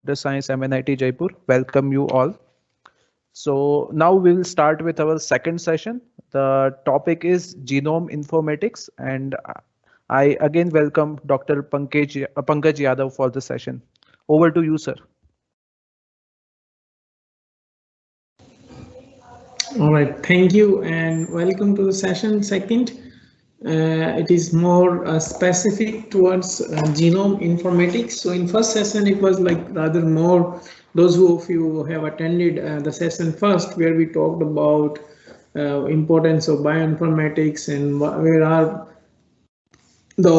Computer Science, MNIT Jaipur. Welcome you all. So now we'll start with our second session. The topic is Genome Informatics, and I again welcome Dr. Pankaj Yadav for the session. Over to you, sir. All right, thank you and welcome to the session second. It is more specific towards genome informatics. So in first session, it was like rather more those of you who have attended the session first, where we talked about importance of bioinformatics and where are the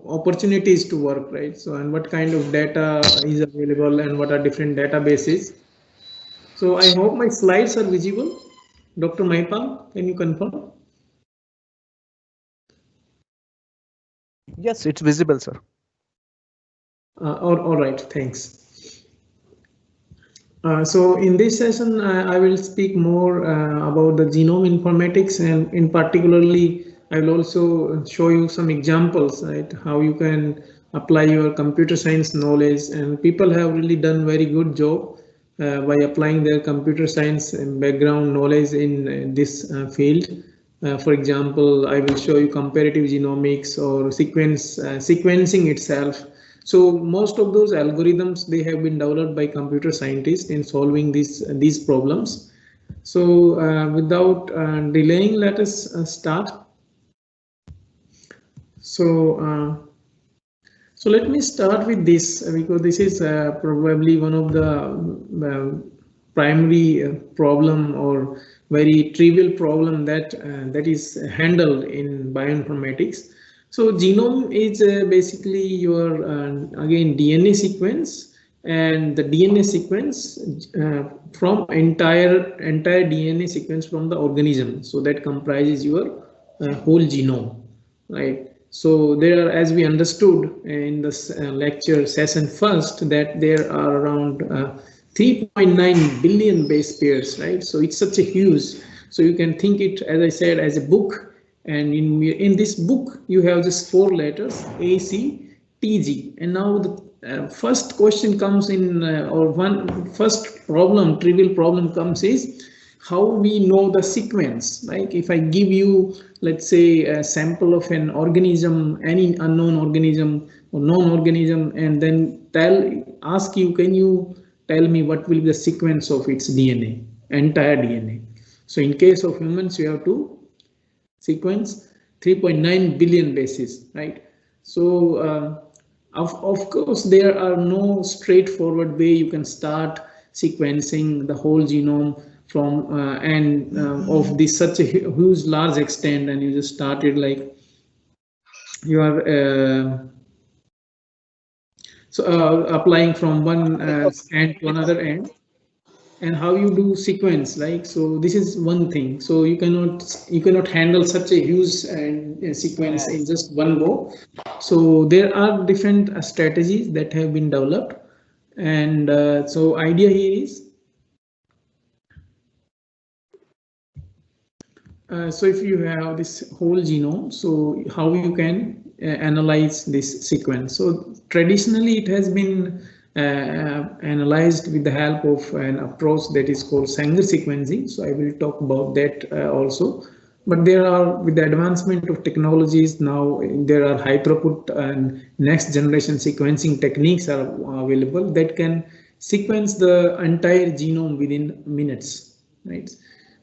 opportunities to work, right? So and what kind of data is available and what are different databases. So I hope my slides are visible. Dr. Maipal, can you confirm? Yes, it's visible, sir. All right, thanks. So in this session, I will speak more about the genome informatics, and in particularly, I will also show you some examples, right? How you can apply your computer science knowledge, and people have really done very good job by applying their computer science and background knowledge in this field. For example, I will show you comparative genomics or sequencing itself. So most of those algorithms, they have been developed by computer scientists in solving these problems. So without delaying, let us start. So let me start with this because this is probably one of the primary problem or very trivial problem that is handled in bioinformatics. So genome is basically your again DNA sequence, and the DNA sequence from entire DNA sequence from the organism. So that comprises your whole genome, right? So there are, as we understood in this lecture session first, that there are around 3.9 billion base pairs, right? So it's such a huge. So you can think it, as I said, as a book, and in this book you have just 4 letters A, C, T, G. And now the first question comes in, or first problem, trivial problem comes is how we know the sequence. Like if I give you, let's say, a sample of an organism, any unknown organism or known organism, and then ask you, can you tell me what will be the sequence of its DNA, entire DNA? So in case of humans, you have to sequence 3.9 billion bases, right? So of course, there are no straightforward way you can start sequencing the whole genome from of this such a huge large extent, and you just started like you are applying from one end to another end, and how you do sequence, like, so this is one thing. So you cannot handle such a huge sequence in just one go. So there are different strategies that have been developed, and so idea here is so if you have this whole genome, so how you can analyze this sequence. So traditionally it has been analyzed with the help of an approach that is called Sanger sequencing. So I will talk about that also. But there are, with the advancement of technologies now, there are high throughput and next generation sequencing techniques are available that can sequence the entire genome within minutes, right?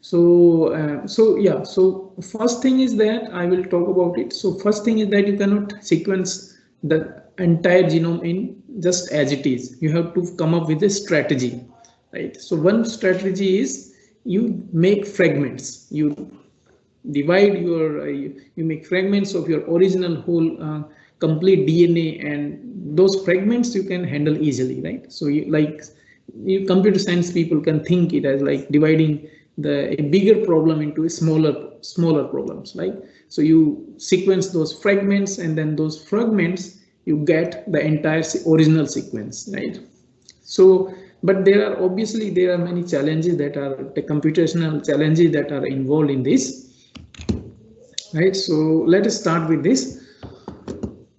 So so first thing is that I will talk about it. So first thing is that you cannot sequence the entire genome in just as it is. You have to come up with a strategy, right? So one strategy is you make fragments. You divide your you make fragments of your original whole complete DNA, and those fragments you can handle easily, right? So you computer science people can think it as like dividing a bigger problem into a smaller problems, right? So you sequence those fragments, and then those fragments you get the entire original sequence, right? So but there are many challenges that are the computational challenges that are involved in this, right? So let us start with this.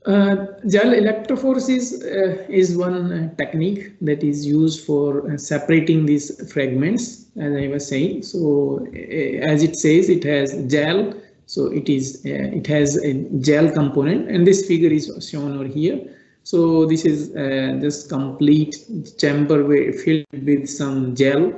Gel electrophoresis is one technique that is used for separating these fragments, as I was saying. So, as it says, it has gel. So it has a gel component, and this figure is shown over here. So this is just complete chamber filled with some gel,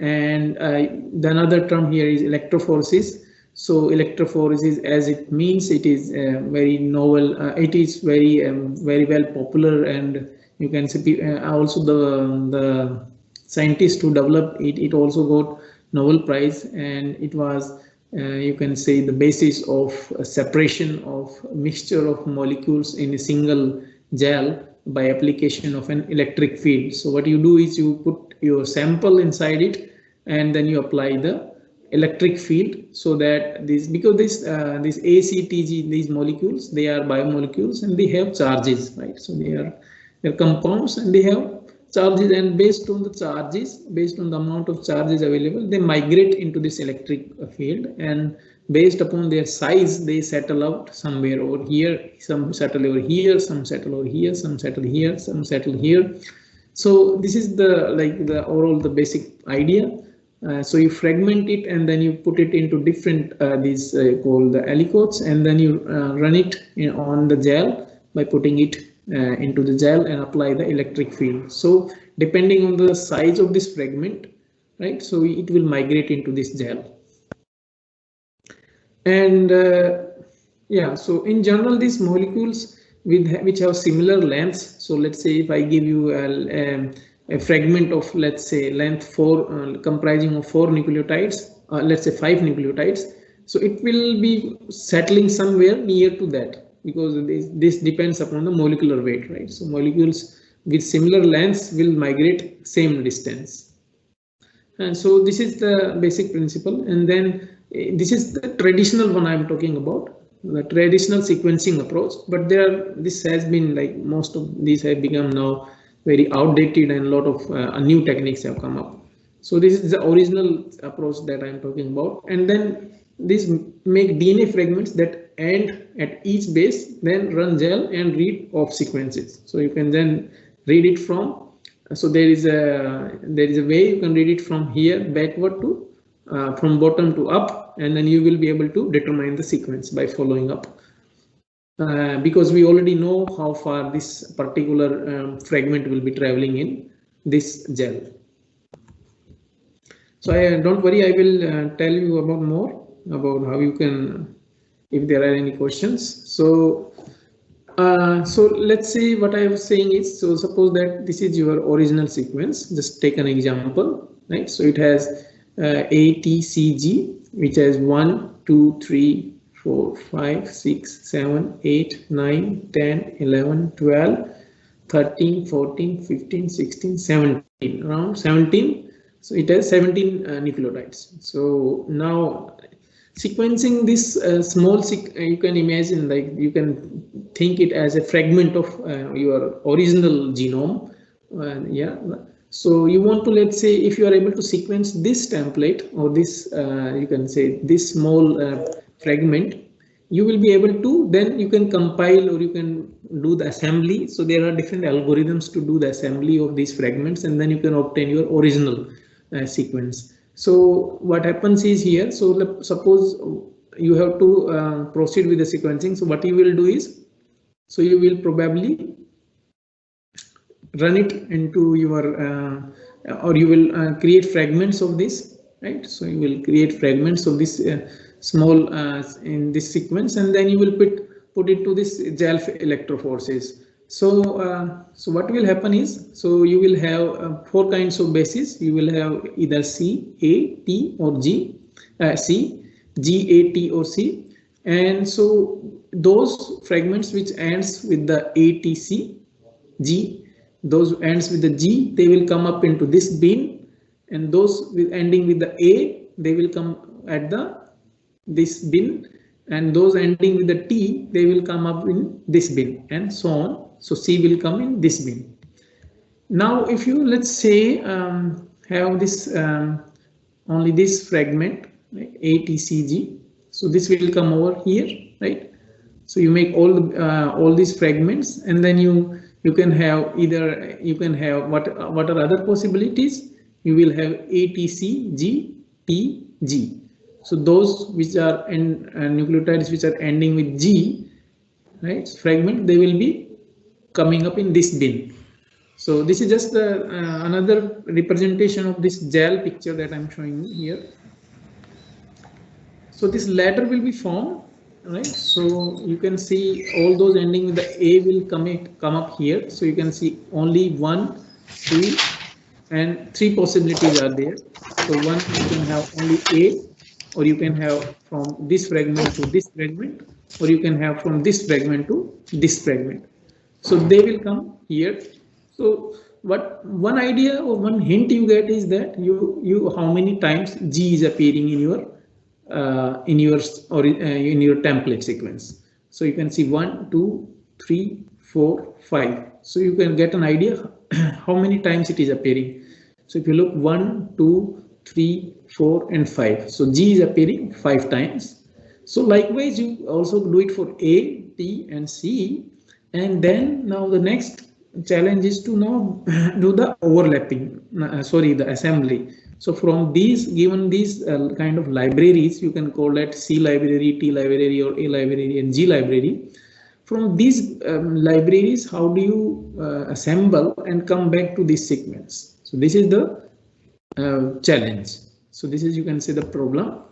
and the another term here is electrophoresis. So electrophoresis, as it means, it is very novel. It is very well popular, and you can see also the scientist who developed it. It also got Nobel Prize, and it was you can say the basis of separation of mixture of molecules in a single gel by application of an electric field. So what you do is you put your sample inside it, and then you apply the electric field, so that this, because this ACTG, these molecules, they are biomolecules and they have charges, right? So they're compounds and they have charges, and based on the charges, based on the amount of charges available, they migrate into this electric field, and based upon their size, they settle out somewhere over here, some settle over here, some settle over here, some settle here, some settle here. So this is the overall the basic idea. So you fragment it, and then you put it into different these called the aliquots, and then you run it on the gel by putting it into the gel and apply the electric field. So depending on the size of this fragment, right, so it will migrate into this gel. And yeah, so in general, these molecules which have similar lengths. So let's say if I give you a fragment of, let's say, length 4 comprising of 4 nucleotides, let's say 5 nucleotides, so it will be settling somewhere near to that, because this depends upon the molecular weight, right? So molecules with similar lengths will migrate same distance. And so this is the basic principle. And then this is the traditional one I'm talking about, the traditional sequencing approach. But this has been, like, most of these have become now very outdated, and a lot of new techniques have come up. So this is the original approach that I'm talking about. And then these make DNA fragments that end at each base, then run gel and read off sequences. So you can then read it from, so there is a way you can read it from here backward to from bottom to up, and then you will be able to determine the sequence by following up. Because we already know how far this particular fragment will be traveling in this gel. So don't worry, I will tell you about more about how you can, if there are any questions. So let's say what I was saying is, so suppose that this is your original sequence. Just take an example, right? So it has ATCG, which has 1, 2, 3, 4, 5, 6, 7, 8, 9, 10, 11, 12, 13, 14, 15, 16, 17, around 17. So it has 17 nucleotides. So now sequencing this small, you can imagine, like, you can think it as a fragment of your original genome. Yeah. So you want to, let's say, if you are able to sequence this template, or this, you can say this small fragment, you will be able to, then you can compile, or you can do the assembly. So there are different algorithms to do the assembly of these fragments, and then you can obtain your original sequence. So what happens is here, so suppose you have to proceed with the sequencing. So what you will do is, so you will probably run it into your, or you will create fragments of this, right? So you will create fragments of this small in this sequence, and then you will put it to this gel electrophoresis. So so what will happen is, so you will have 4 kinds of bases. You will have either C, A, T, or G, C, G, A, T, or C. And so those fragments which ends with the ATC, G, those ends with the G, they will come up into this bin, and those with ending with the A, they will come at this bin, and those ending with the T, they will come up in this bin, and so on. So C will come in this bin. Now if you, let's say, have this only this fragment, right, ATCG, so this will come over here, right? So you make all these fragments, and then you can have either you can have what are other possibilities. You will have A, T, C, G, T, G. So those which are nucleotides which are ending with G, right, fragment, they will be coming up in this bin. So this is just another representation of this gel picture that I'm showing here. So this ladder will be formed, right? So you can see all those ending with the A will come up here. So you can see only 1, 2, and 3 possibilities are there. So one, you can have only A, or you can have from this fragment to this fragment, or you can have from this fragment to this fragment. So they will come here. So what one idea or one hint you get is that you how many times G is appearing in your in your template sequence. So you can see 1, 2, 3, 4, 5. So you can get an idea how many times it is appearing. So if you look 1, 2, 3, 4, and 5. So G is appearing 5 times. So likewise, you also do it for A, T, and C. And then now the next challenge is to now do the overlapping, the assembly. So from these, given these kind of libraries, you can call that C library, T library, or A library, and G library. From these libraries, how do you assemble and come back to this sequence? So this is the challenge. So this is, you can say, the problem.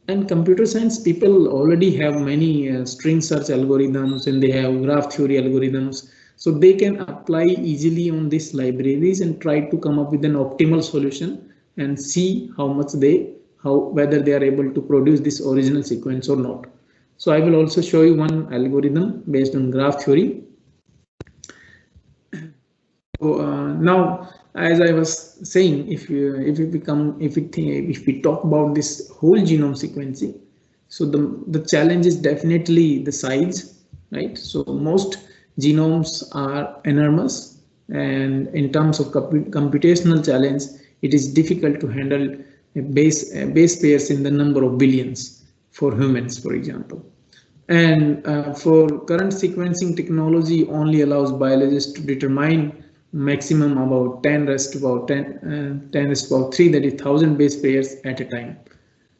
And computer science people already have many string search algorithms, and they have graph theory algorithms. So they can apply easily on these libraries and try to come up with an optimal solution and see whether they are able to produce this original sequence or not. So I will also show you one algorithm based on graph theory. So now, as I was saying, if we talk about this whole genome sequencing, so the challenge is definitely the size, right? So most genomes are enormous, and in terms of computational challenge, it is difficult to handle base pairs in the number of billions for humans, for example. And for current sequencing technology only allows biologists to determine maximum about 10 raised to about 10 raised to about 3, that is 1000 base pairs at a time.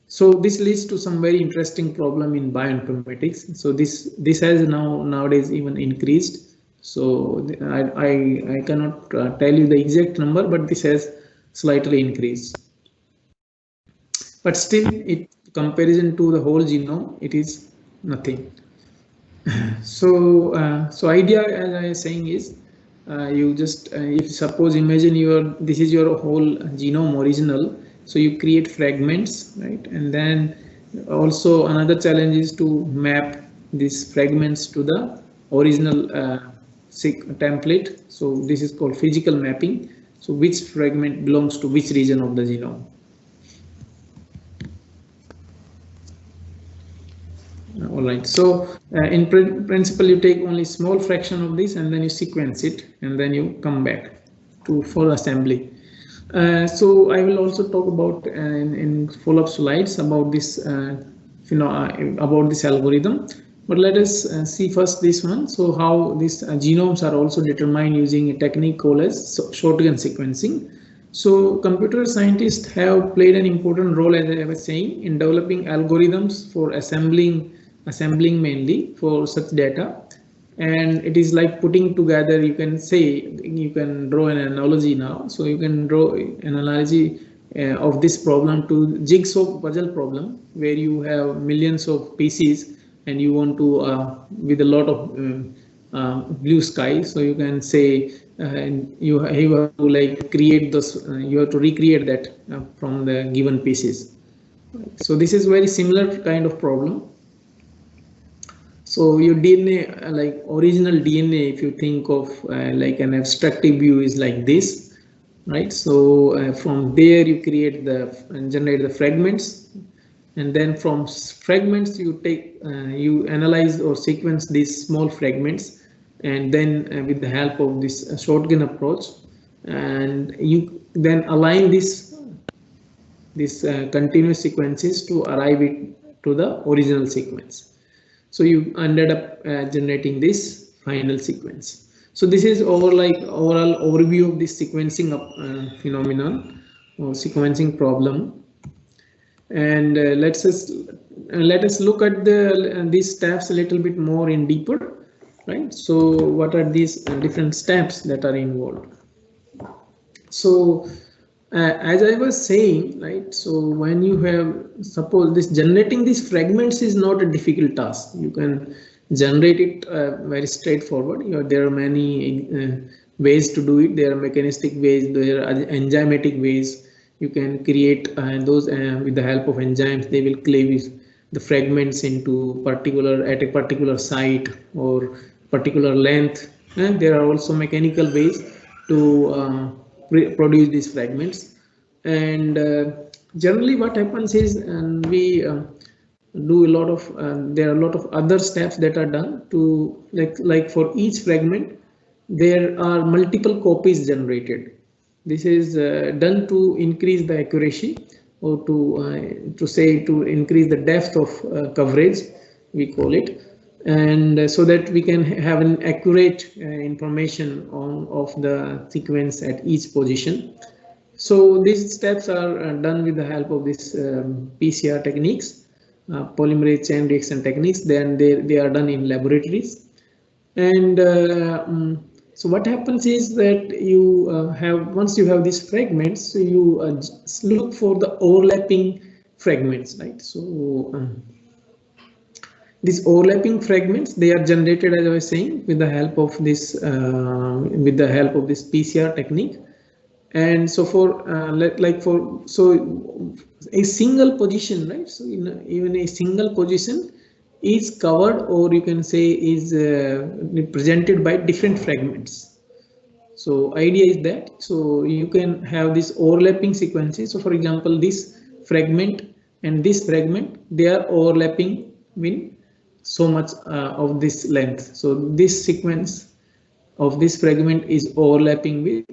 So this leads to some very interesting problem in bioinformatics. So this has nowadays even increased. So I cannot tell you the exact number, but this has slightly increased. But still, comparison to the whole genome, it is nothing. So idea, as I was saying, is you just if suppose imagine this is your whole genome original. So you create fragments, right? And then also another challenge is to map these fragments to the original template. So this is called physical mapping. So which fragment belongs to which region of the genome. All right, so in principle, you take only small fraction of this and then you sequence it, and then you come back to full assembly. So I will also talk about in follow-up slides about this about this algorithm, but let us see first this one. So how these genomes are also determined using a technique called as shotgun sequencing. So computer scientists have played an important role, as I was saying, in developing algorithms for assembling mainly for such data. And it is like putting together, you can draw an analogy now. So you can draw an analogy of this problem to jigsaw puzzle problem, where you have millions of pieces and you want to with a lot of blue sky. So you can say you have to like create this, you have to recreate that from the given pieces. So this is very similar kind of problem. So your DNA, like original DNA, if you think of like an abstractive view, is like this, right? So from there you create and generate the fragments, and then from fragments you you analyze or sequence these small fragments, and then with the help of this shotgun approach, and you then align these continuous sequences to arrive to the original sequence. So you ended up generating this final sequence. So this is overall overview of this sequencing phenomenon or sequencing problem. And let us look at these steps a little bit more in deeper, right? So what are these different steps that are involved? So as I was saying, right, so when you have, suppose this generating these fragments is not a difficult task. You can generate it very straightforward. There are many ways to do it. There are mechanistic ways, there are enzymatic ways. You can create those with the help of enzymes. They will cleave the fragments into at a particular site or particular length. And there are also mechanical ways to produce these fragments. And generally what happens is, and we do a lot of there are a lot of other steps that are done to, like for each fragment there are multiple copies generated. This is done to increase the accuracy, or to increase the depth of coverage, we call it. And so that we can have an accurate information of the sequence at each position. So these steps are done with the help of this PCR techniques, polymerase chain reaction techniques. Then they are done in laboratories. And so what happens is that you once you have these fragments, so you look for the overlapping fragments, right? So these overlapping fragments, they are generated, as I was saying, with the help of this PCR technique. And so for a single position, right? So even a single position is covered, or you can say is represented by different fragments. So idea is that, so you can have this overlapping sequences. So for example, this fragment and this fragment, they are overlapping with so much of this length. So this sequence of this fragment is overlapping with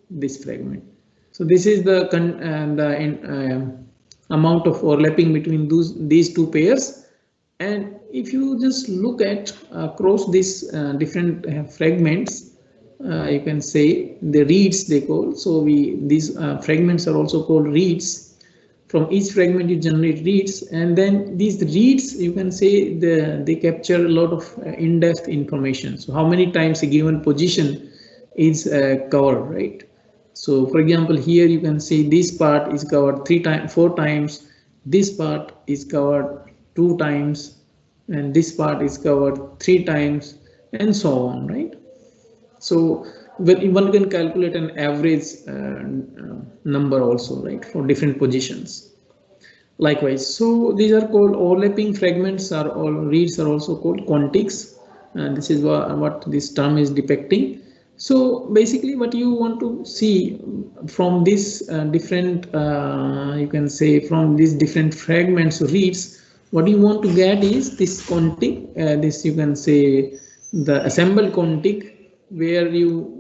this fragment. So this is the amount of overlapping between these two pairs. And if you just look at across these different fragments, you can say the reads they call. So these fragments are also called reads. From each fragment you generate reads, and then these reads, you can say they capture a lot of in-depth information. So how many times a given position is covered, right? So for example, here you can see this part is covered 4 times, this part is covered 2 times, and this part is covered 3 times, and so on, right? So one can calculate an average number also, right, for different positions. Likewise, so these are called overlapping fragments, are all reads are also called quantics, and this is what this term is depicting. So basically what you want to see from this different, you can say from these different fragments reads, what you want to get is this quantic, this you can say the assembled quantic, where you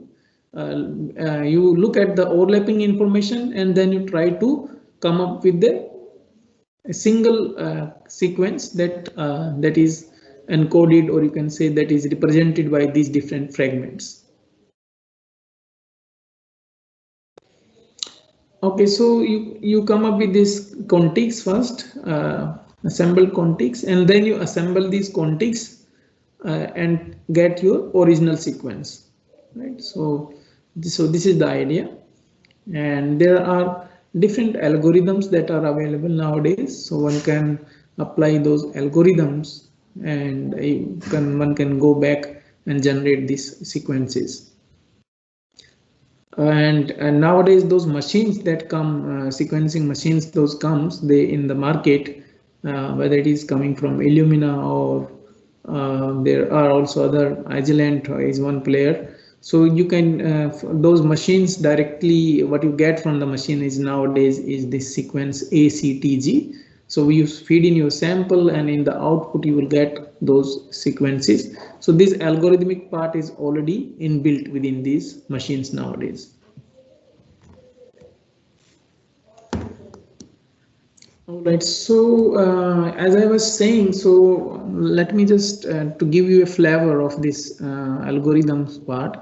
look at the overlapping information and then you try to come up with a single sequence that is encoded, or you can say that is represented by these different fragments. Okay, so you come up with this contigs first, assemble contigs, and then you assemble these contigs and get your original sequence, right? So this is the idea, and there are different algorithms that are available nowadays. So one can apply those algorithms, and one can go back and generate these sequences. And nowadays those machines that come, sequencing machines, those comes they in the market, whether it is coming from Illumina or there are also other, Agilent is one player. So you can those machines directly, what you get from the machine is nowadays is this sequence ACTG. So you feed in your sample, and in the output you will get those sequences. So this algorithmic part is already inbuilt within these machines nowadays. All right. So as I was saying, so let me just to give you a flavor of this algorithms part.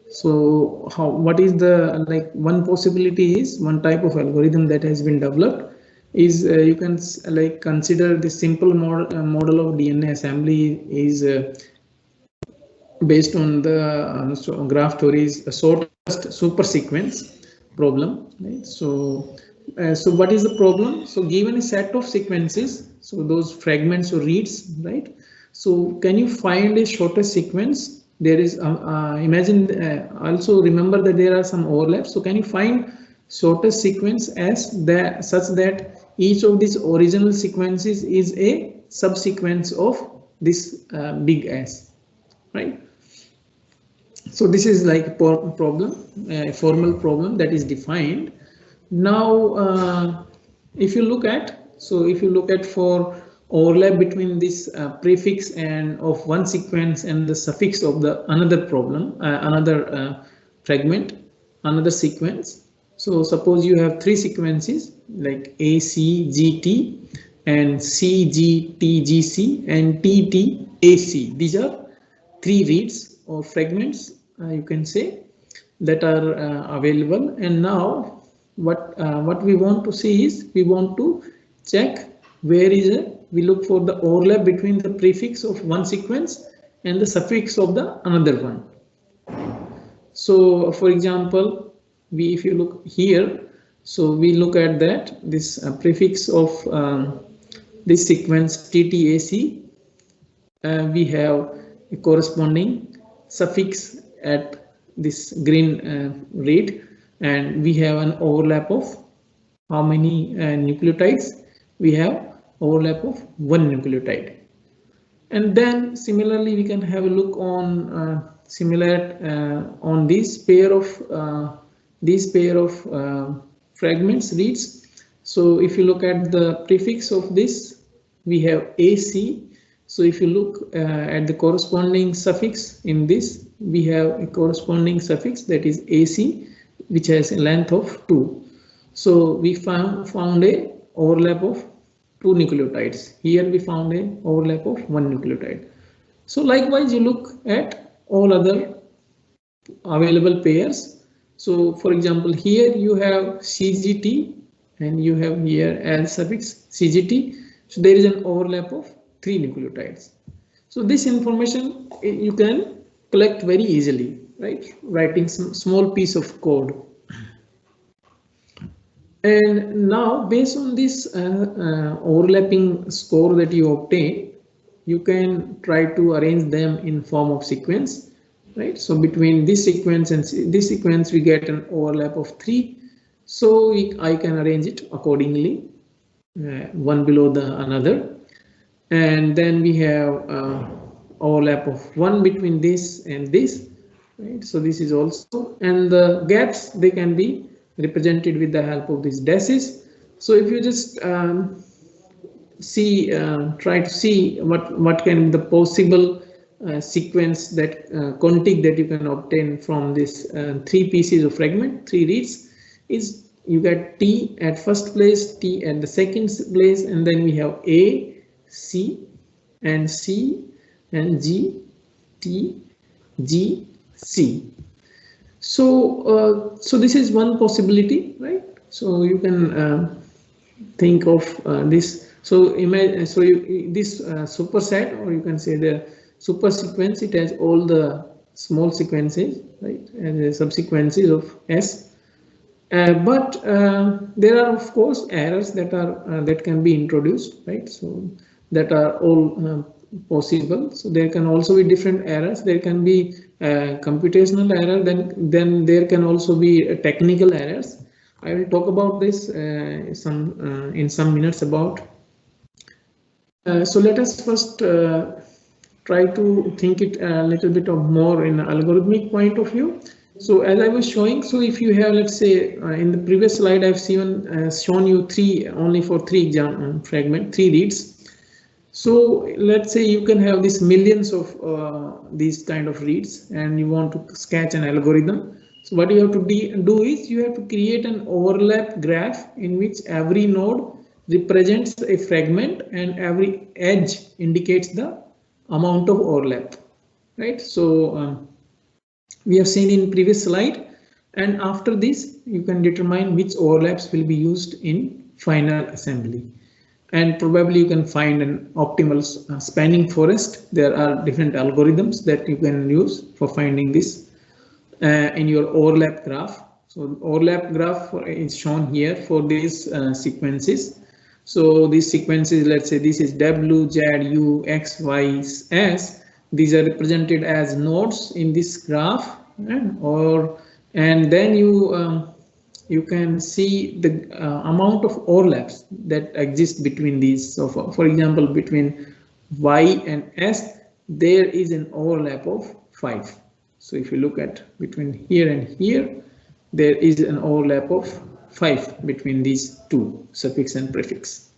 So how what is the like one possibility is one type of algorithm that has been developed is you can like consider the simple model of DNA assembly is based on the graph theory's shortest super sequence problem, right? So what is the problem? So given a set of sequences, so those fragments or reads, right? So can you find a shortest sequence? There is imagine also remember that there are some overlaps. So can you find shortest sequence as that such that each of these original sequences is a subsequence of this big S, right? So this is like a problem, a formal problem that is defined. Now, if you look at, so if you look at for overlap between this prefix and of one sequence and the suffix of the another problem, another fragment, another sequence. So suppose you have three sequences like A, C, G, T and C, G, T, G, C and T, T, A, C. These are three reads or fragments you can say that are available. And now what we want to see is we want to check where is we look for the overlap between the prefix of one sequence and the suffix of the another one. So for example, we if you look here, so we look at that this prefix of this sequence TTAC, we have a corresponding suffix at this green read, and we have an overlap of how many nucleotides? We have overlap of one nucleotide. And then similarly we can have a look on similar on this pair of fragments reads. So if you look at the prefix of this, we have AC. So if you look at the corresponding suffix in this, we have a corresponding suffix that is AC, which has a length of 2. So we found a overlap of 2 nucleotides. Here we found a overlap of 1 nucleotide. So likewise you look at all other available pairs. So for example, here you have CGT and you have here L suffix CGT. So there is an overlap of 3 nucleotides. So this information you can collect very easily, right? Writing some small piece of code. And now based on this overlapping score that you obtain, you can try to arrange them in form of sequence, right? So between this sequence and this sequence we get an overlap of 3. So I can arrange it accordingly, one below the another. And then we have overlap of 1 between this and this, right? So this is also, and the gaps they can be represented with the help of these dashes. So if you just try to see what can be the possible sequence that contig that you can obtain from this 3 pieces of fragment, 3 reads, is you get T at first place, T at the second place, and then we have A, C and G, T, G, C. So so this is one possibility, right? So you can think of this. So imagine this superset, or you can say the super sequence. It has all the small sequences, right, and the subsequences of S. But there are of course errors that can be introduced, right? So that are all possible. So there can also be different errors. There can be computational error. Then there can also be technical errors. I will talk about this in some minutes about. So let us first try to think it a little bit of more in an algorithmic point of view. So as I was showing, so if you have, let's say in the previous slide, I've shown you only for 3 fragment, 3 reads. So let's say you can have these millions of these kind of reads and you want to sketch an algorithm. So what you have to do is you have to create an overlap graph in which every node represents a fragment and every edge indicates the amount of overlap, right? So we have seen in previous slide, and after this you can determine which overlaps will be used in final assembly, and probably you can find an optimal spanning forest. There are different algorithms that you can use for finding this in your overlap graph. So overlap graph is shown here for these sequences. So these sequences, let's say this is W, Z, U, X, Y, S. These are represented as nodes in this graph, and then you can see the amount of overlaps that exist between these. So for example, between Y and S, there is an overlap of 5. So if you look at between here and here, there is an overlap of 5 between these two, suffix and prefix.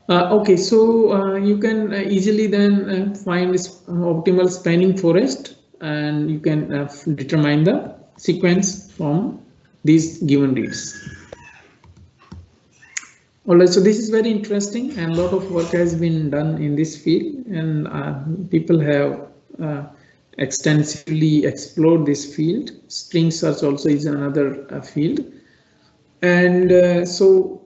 Okay, so you can easily then find this optimal spanning forest, and you can determine the sequence from these given reads. Alright, so this is very interesting, and a lot of work has been done in this field, and people have extensively explored this field. String search also is another field, and so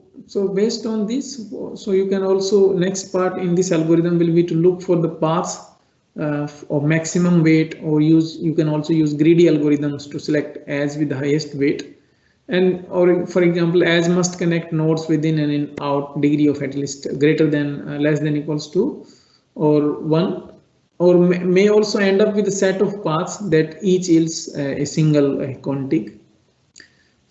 based on this, so you can also, next part in this algorithm will be to look for the paths of maximum weight, or you can also use greedy algorithms to select as with the highest weight, and or for example as must connect nodes within and in out degree of at least greater than less than equals to or 1, or may also end up with a set of paths that each yields a single contig.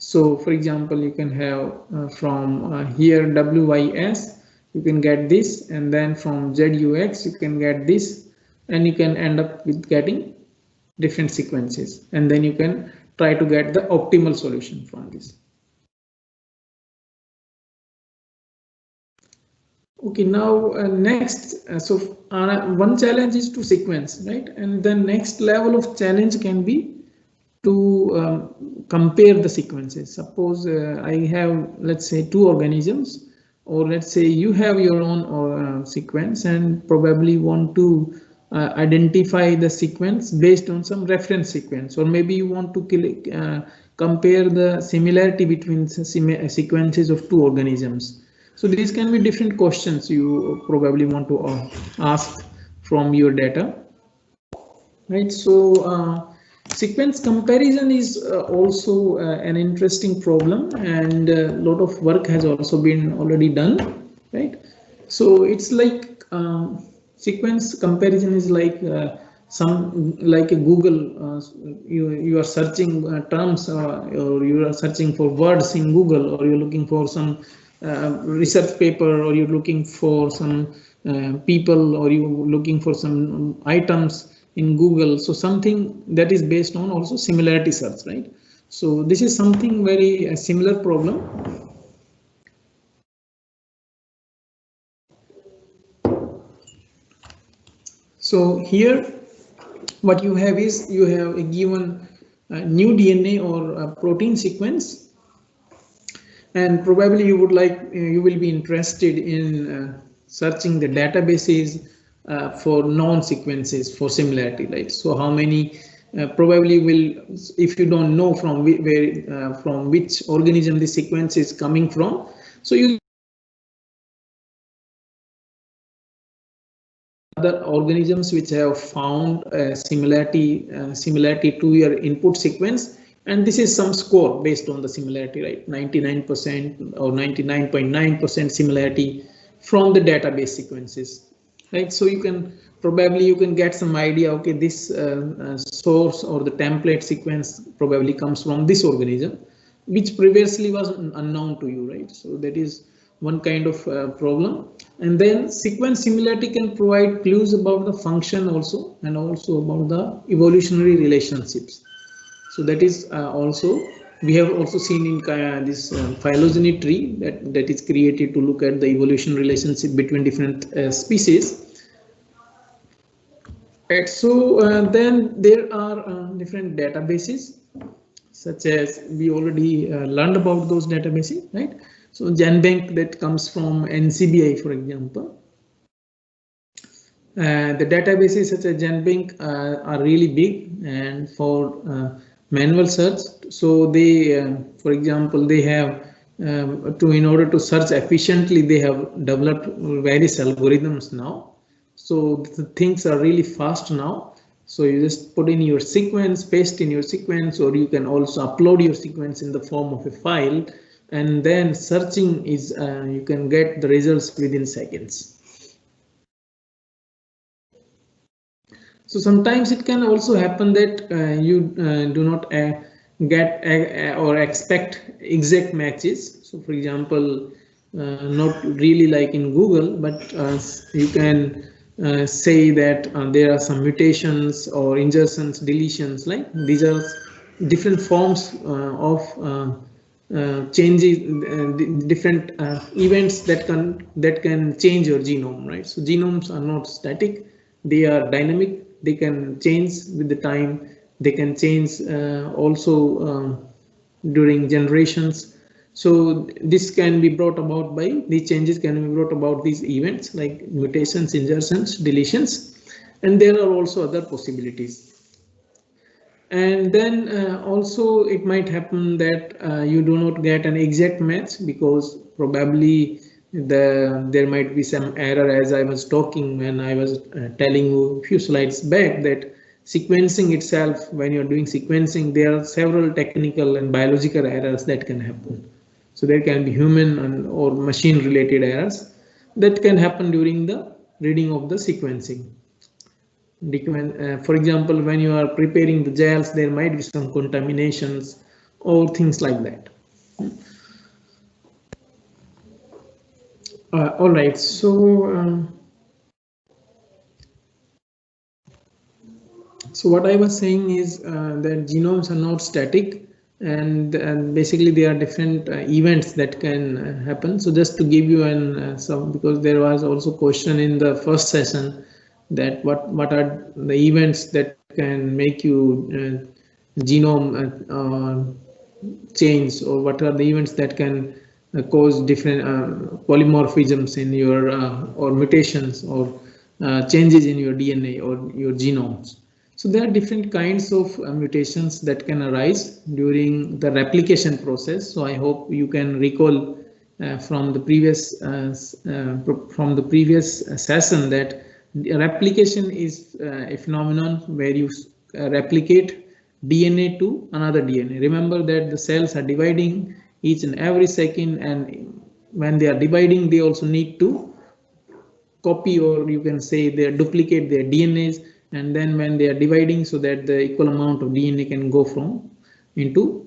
So for example, you can have from here WYS, you can get this, and then from ZUX you can get this, and you can end up with getting different sequences, and then you can try to get the optimal solution from this. Okay, now next, so one challenge is to sequence, right? And the next level of challenge can be to compare the sequences. Suppose I have, let's say, 2 organisms, or let's say you have your own sequence and probably want to identify the sequence based on some reference sequence, or maybe you want to compare the similarity between sequences of 2 organisms. So these can be different questions you probably want to ask from your data, right? So sequence comparison is also an interesting problem, and a lot of work has also been already done, right? So it's like sequence comparison is like like a Google. You are searching terms, or you are searching for words in Google, or you're looking for some research paper, or you're looking for some people, or you're looking for some items in Google. So something that is based on also similarity search, right? So this is something very similar problem. So here what you have is you have a given new DNA or a protein sequence, and probably you would like you will be interested in searching the databases for known sequences for similarity, right? So how many probably will, if you don't know from where from which organism the sequence is coming from, so you other organisms which have found similarity to your input sequence, and this is some score based on the similarity, right? 99% or 99.9% similarity from the database sequences, right? So you can probably get some idea, okay, this source or the template sequence probably comes from this organism, which previously was unknown to you, right? So that is one kind of problem. And then sequence similarity can provide clues about the function also, and also about the evolutionary relationships. So that is also, we have also seen in this phylogeny tree that is created to look at the evolution relationship between different species. Right, so then there are different databases, such as we already learned about those databases, right? So GenBank that comes from NCBI, for example. The databases such as GenBank are really big and for manual search. So they, for example, they have in order to search efficiently, they have developed various algorithms now. So the things are really fast now. So you just put in your sequence, paste in your sequence, or you can also upload your sequence in the form of a file, and then searching is you can get the results within seconds. So sometimes it can also happen that you do not get or expect exact matches. So for example, not really like in Google, but you can say that there are some mutations or insertions, deletions, like these are different forms of changes, different events that can change your genome, right? So genomes are not static, they are dynamic. They can change with the time. They can change also during generations. So this can be brought about by these changes can be brought about these events like mutations, insertions, deletions, and there are also other possibilities. And then also it might happen that you do not get an exact match because probably there might be some error, as I was talking when I was telling you a few slides back that sequencing itself, when you're doing sequencing, there are several technical and biological errors that can happen. So there can be human or machine related errors that can happen during the reading of the sequencing. For example, when you are preparing the gels, there might be some contaminations or things like that. All right, so what I was saying is that genomes are not static, and basically there are different events that can happen. So just to give you some, because there was also question in the first session that what are the events that can make you genome change, or what are the events that can cause different polymorphisms in your or mutations or changes in your DNA or your genomes. So there are different kinds of mutations that can arise during the replication process. So I hope you can recall from the previous session that replication is a phenomenon where you replicate DNA to another DNA. Remember that the cells are dividing each and every second, and when they are dividing, they also need to copy, or you can say they duplicate their DNAs, and then when they are dividing, so that the equal amount of DNA can go from into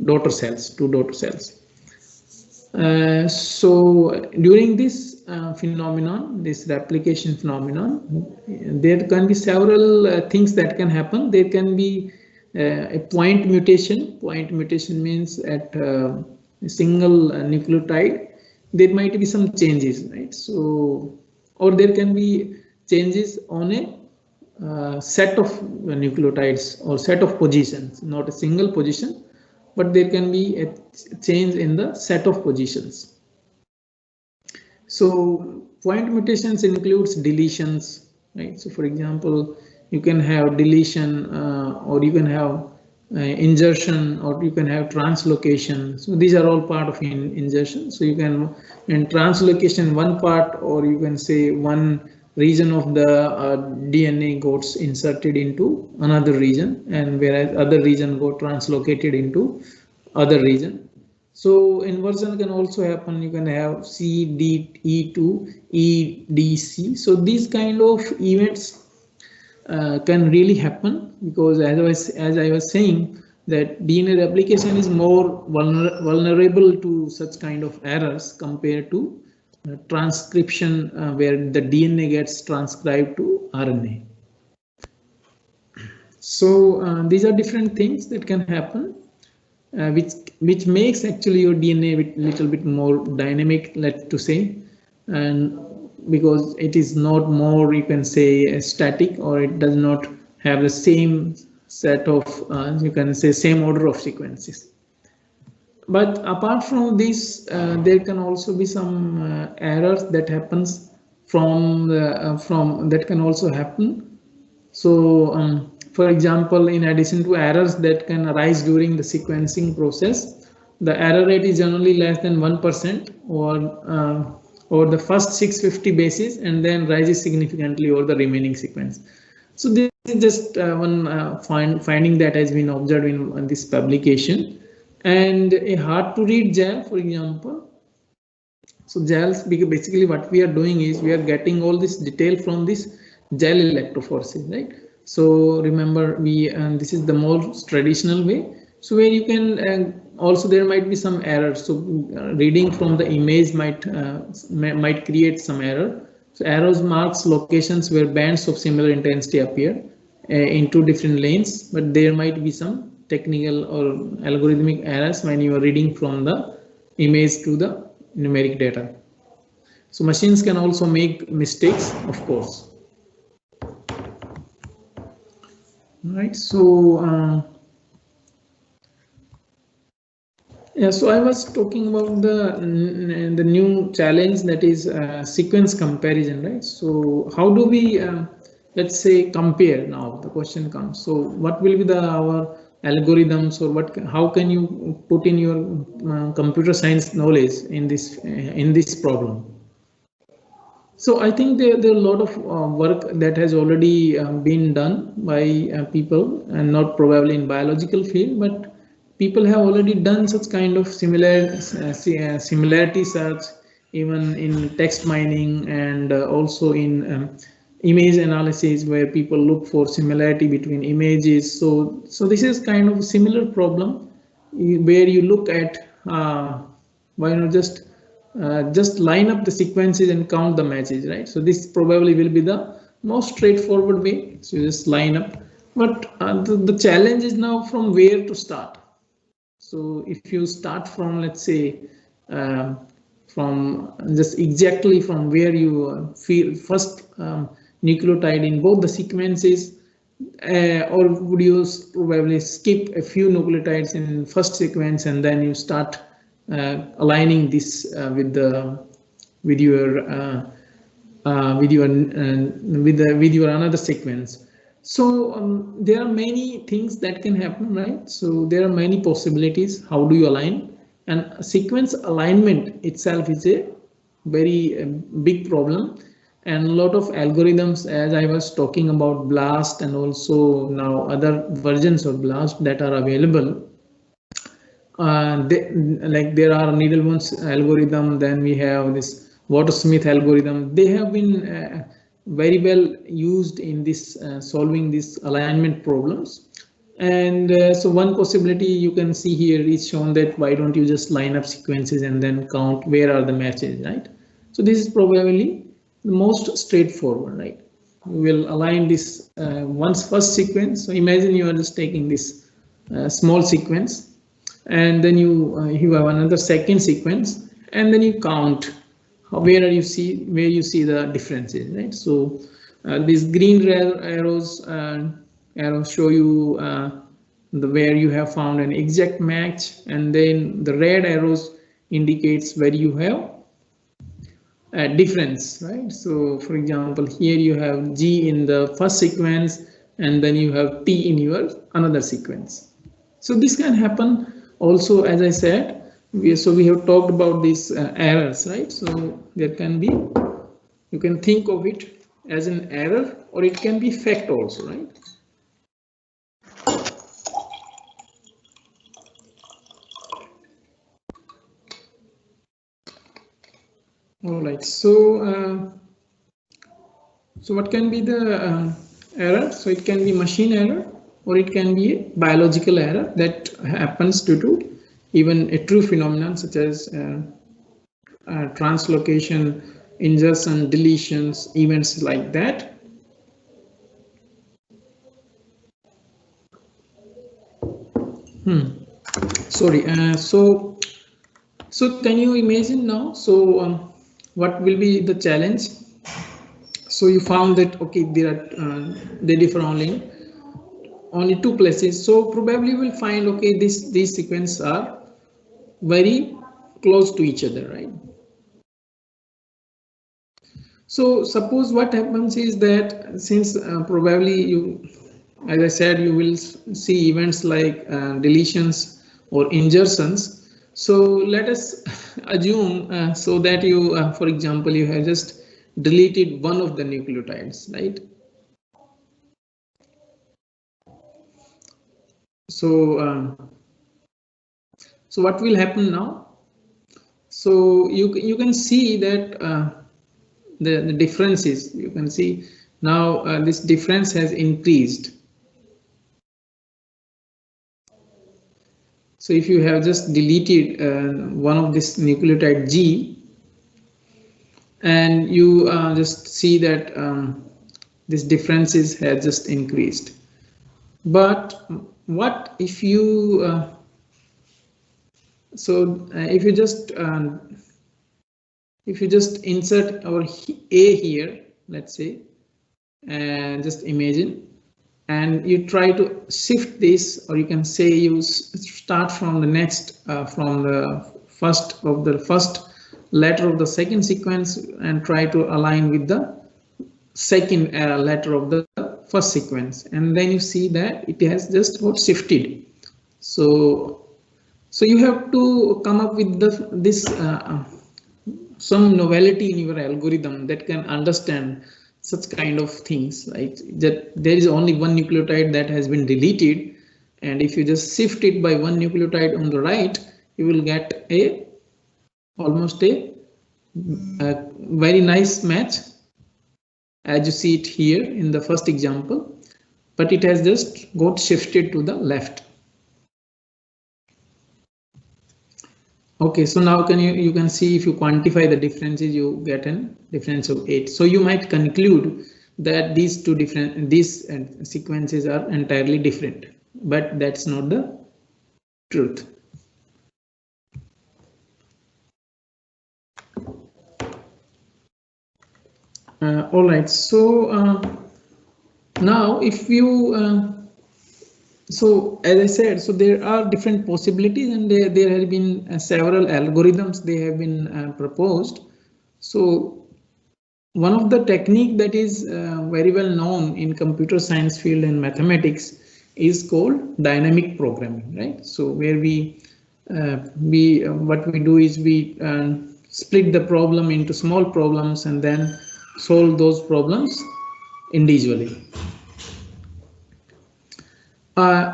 daughter cells, to daughter cells. So during this phenomenon, this replication phenomenon, there can be several things that can happen. There can be a point mutation. Point mutation means at a single nucleotide there might be some changes, right? So, or there can be changes on a set of nucleotides or set of positions, not a single position, but there can be a change in the set of positions. So point mutations includes deletions, right? So for example, you can have deletion or you can have insertion, or you can have translocation. So these are all part of insertion. So you can in translocation one part, or you can say one region of the DNA gets inserted into another region, and whereas other region got translocated into other region. So inversion can also happen. You can have CDE to EDC. So these kind of events can really happen, because as I was saying, that DNA replication is more vulnerable to such kind of errors compared to transcription, where the DNA gets transcribed to RNA. So these are different things that can happen, which makes actually your DNA a little bit more dynamic, let's to say, and because it is not more, you can say, static, or it does not have the same set of you can say same order of sequences. But apart from this, there can also be some errors that happens from that can also happen. So, for example, in addition to errors that can arise during the sequencing process, the error rate is generally less than 1% over the first 650 bases, and then rises significantly over the remaining sequence. So this is just one finding that has been observed in this publication. And a hard to read gel, for example. So gels, basically what we are doing is we are getting all this detail from this gel electrophoresis, right? So remember, this is the most traditional way. So where you can also there might be some errors. So reading from the image might create some error. So arrows marks locations where bands of similar intensity appear in two different lanes, but there might be some technical or algorithmic errors when you are reading from the image to the numeric data. So machines can also make mistakes, of course. Right. So yeah. So I was talking about the new challenge, that is sequence comparison, right? So how do we let's say compare? Now the question comes. So what will be our algorithms, or how can you put in your computer science knowledge in this problem? So I think there are a lot of work that has already been done by people, and not probably in biological field, but people have already done such kind of similarity search, even in text mining, and also in image analysis, where people look for similarity between images. So this is kind of a similar problem, where you look at why not just line up the sequences and count the matches, right? So this probably will be the most straightforward way. So you just line up, but the challenge is now from where to start. So if you start from, let's say, from just exactly from where you feel first nucleotide in both the sequences, or would you probably skip a few nucleotides in first sequence and then you start aligning this with your another sequence? So there are many things that can happen, right? So there are many possibilities. How do you align? And sequence alignment itself is a very big problem, and a lot of algorithms, as I was talking about BLAST, and also now other versions of BLAST that are available. Like there are Needleworms algorithm, then we have this Watersmith algorithm. They have been very well used in this solving these alignment problems. And so one possibility you can see here is shown, that why don't you just line up sequences and then count where are the matches, right? So this is probably the most straightforward, right? We will align this once first sequence. So imagine you are just taking this small sequence, and then you have another second sequence, and then you count where you see the differences, right? So these green arrows show you where you have found an exact match, and then the red arrows indicates where you have a difference, right? So for example, here you have G in the first sequence, and then you have T in your another sequence. So this can happen also, as I said. We have talked about these errors, right? So there can be, you can think of it as an error, or it can be fact also, right? All right. So what can be the error? So it can be machine error, or it can be a biological error that happens due to even a true phenomenon, such as translocation, insertion, deletions, events like that. Sorry. So can you imagine now? So what will be the challenge? So you found that okay, they differ only two places. So probably you will find okay, these sequences are very close to each other, right? So suppose what happens is that since probably you, as I said, you will see events like deletions or insertions. So let us assume so that you, for example, you have just deleted one of the nucleotides, right? So so what will happen now? So you can see that the differences. You can see now this difference has increased. So if you have just deleted one of this nucleotide G, and you just see that this differences has just increased. But what if you if you just insert our A here, let's say, and just imagine, and you try to shift this, or you can say you start from the next from the first letter of the second sequence and try to align with the second letter of the first sequence, and then you see that it has just got shifted. So you have to come up with this some novelty in your algorithm that can understand such kind of things, right? That there is only one nucleotide that has been deleted, and if you just shift it by one nucleotide on the right, you will get almost a very nice match, as you see it here in the first example, but it has just got shifted to the left. Okay, so now you can see, if you quantify the differences, you get a difference of 8. So you might conclude that these sequences are entirely different, but that's not the truth. All right, so now if you so as I said, so there are different possibilities, and there have been several algorithms they have been proposed. So one of the technique that is very well known in computer science field and mathematics is called dynamic programming, right? So where what we do is we split the problem into small problems and then solve those problems individually.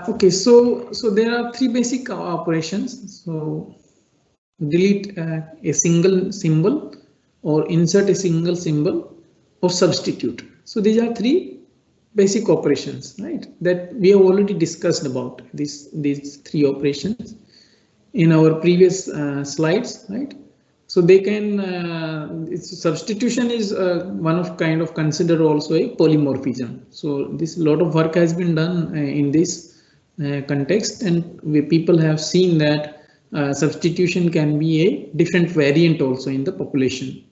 Okay, so there are three basic operations. So delete a single symbol, or insert a single symbol, or substitute. So these are three basic operations, right? That we have already discussed about these three operations in our previous slides, right? So they can substitution is one of kind of considered also a polymorphism. So this lot of work has been done in this context, and people have seen that substitution can be a different variant also in the population.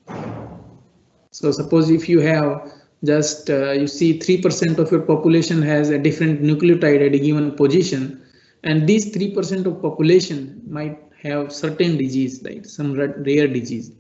So suppose if you have just you see 3% of your population has a different nucleotide at a given position, and these 3% of population might have certain disease, like some rare disease.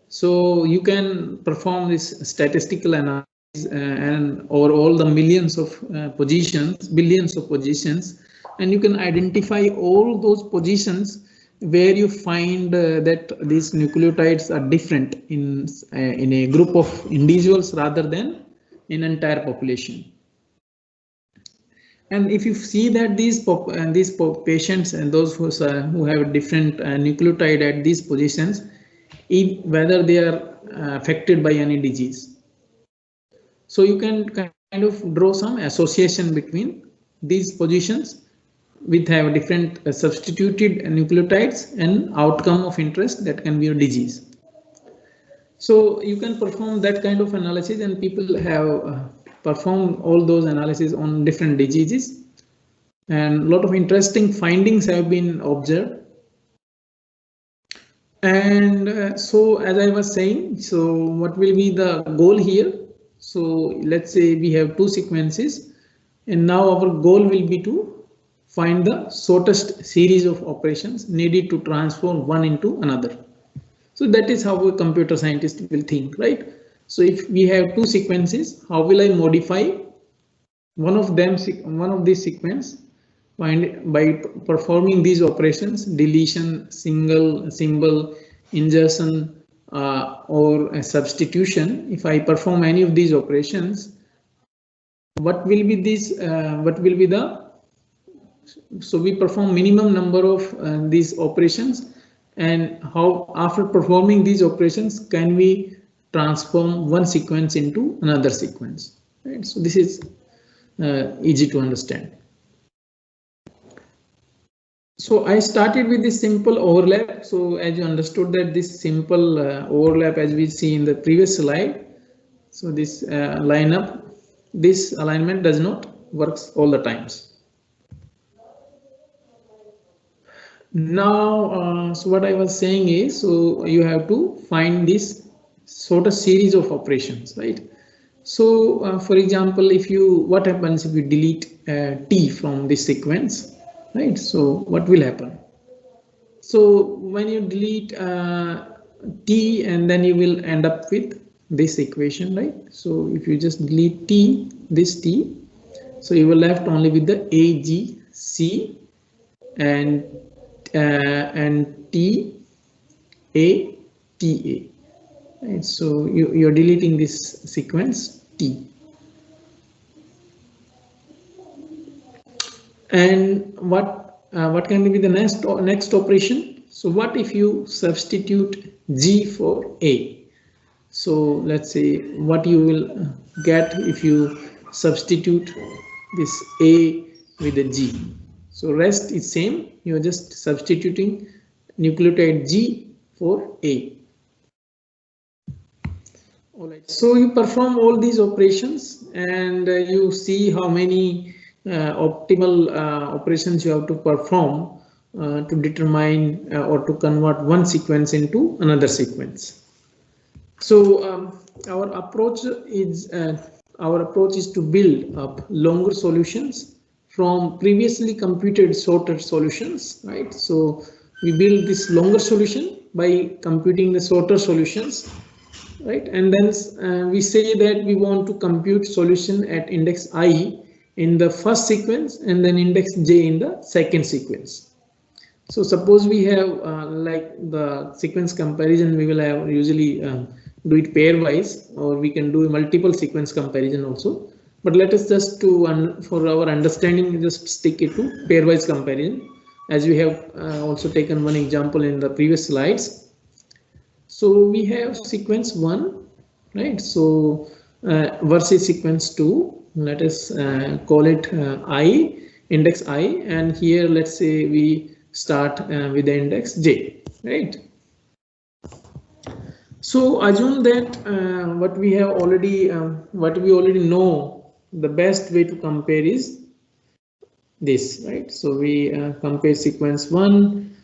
So you can perform this statistical analysis and over all the millions of positions, billions of positions, and you can identify all those positions where you find that these nucleotides are different in a group of individuals rather than in entire population. And if you see that these patients and those who have different nucleotide at these positions, whether they are affected by any disease, so you can kind of draw some association between these positions with have different substituted nucleotides and outcome of interest that can be a disease. So you can perform that kind of analysis, and people have performed all those analyses on different diseases, and a lot of interesting findings have been observed. And so as I was saying, so what will be the goal here? So let's say we have two sequences, and now our goal will be to find the shortest series of operations needed to transform one into another. So that is how a computer scientist will think, right? So if we have two sequences, how will I modify one of these sequence by performing these operations: deletion, single, symbol, insertion, or a substitution. If I perform any of these operations, what will be this? What will be the? So we perform minimum number of these operations, and how after performing these operations can we transform one sequence into another sequence, right? So this is easy to understand. So I started with this simple overlap. So as you understood that this simple overlap, as we see in the previous slide, so this lineup, this alignment does not works all the times. Now, so what I was saying is, so you have to find this sort of series of operations, right? So, for example, what happens if you delete T from this sequence, right? So, what will happen? So, when you delete T, and then you will end up with this equation, right? So, if you just delete T, this T, so you will left only with the A, G, C, and T, A, T, A. Right? So you're deleting this sequence T. And what can be the next operation? So what if you substitute G for A? So let's say what you will get if you substitute this A with a G. So rest is same, you are just substituting nucleotide G for A. Alright, so you perform all these operations, and you see how many optimal operations you have to perform to determine or to convert one sequence into another sequence. So our approach is to build up longer solutions from previously computed shorter solutions, right? So we build this longer solution by computing the shorter solutions, right? And then we say that we want to compute solution at index I in the first sequence and then index j in the second sequence. So suppose we have like the sequence comparison, we will have usually do it pairwise, or we can do multiple sequence comparison also. But let us just for our understanding, just stick it to pairwise comparison, as we have also taken one example in the previous slides. So we have sequence 1, right? So versus sequence 2. Let us call it I, index I, and here let's say we start with the index j, right? So assume that what we already know, the best way to compare is this, right? So we compare sequence 1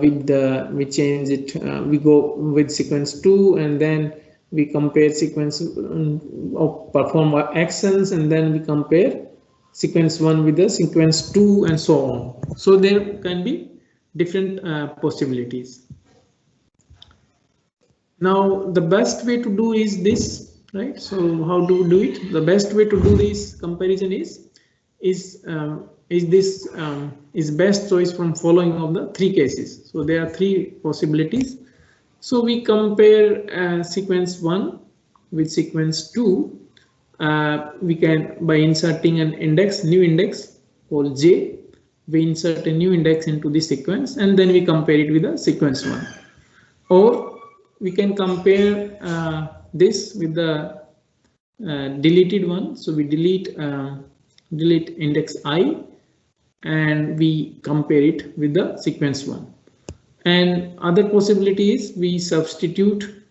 we change it, we go with sequence 2, and then we compare sequence of perform actions, and then we compare sequence 1 with the sequence 2, and so on. So there can be different possibilities. Now the best way to do is this, right? So how do we do it? The best way to do this comparison is best choice from following of the 3 cases. So there are 3 possibilities. So we compare sequence 1 with sequence 2. We can, by inserting an index, new index called j, we insert a new index into the sequence, and then we compare it with the sequence 1. Or we can compare this with the deleted one. So we delete index I, and we compare it with the sequence 1. And other possibility is we substitute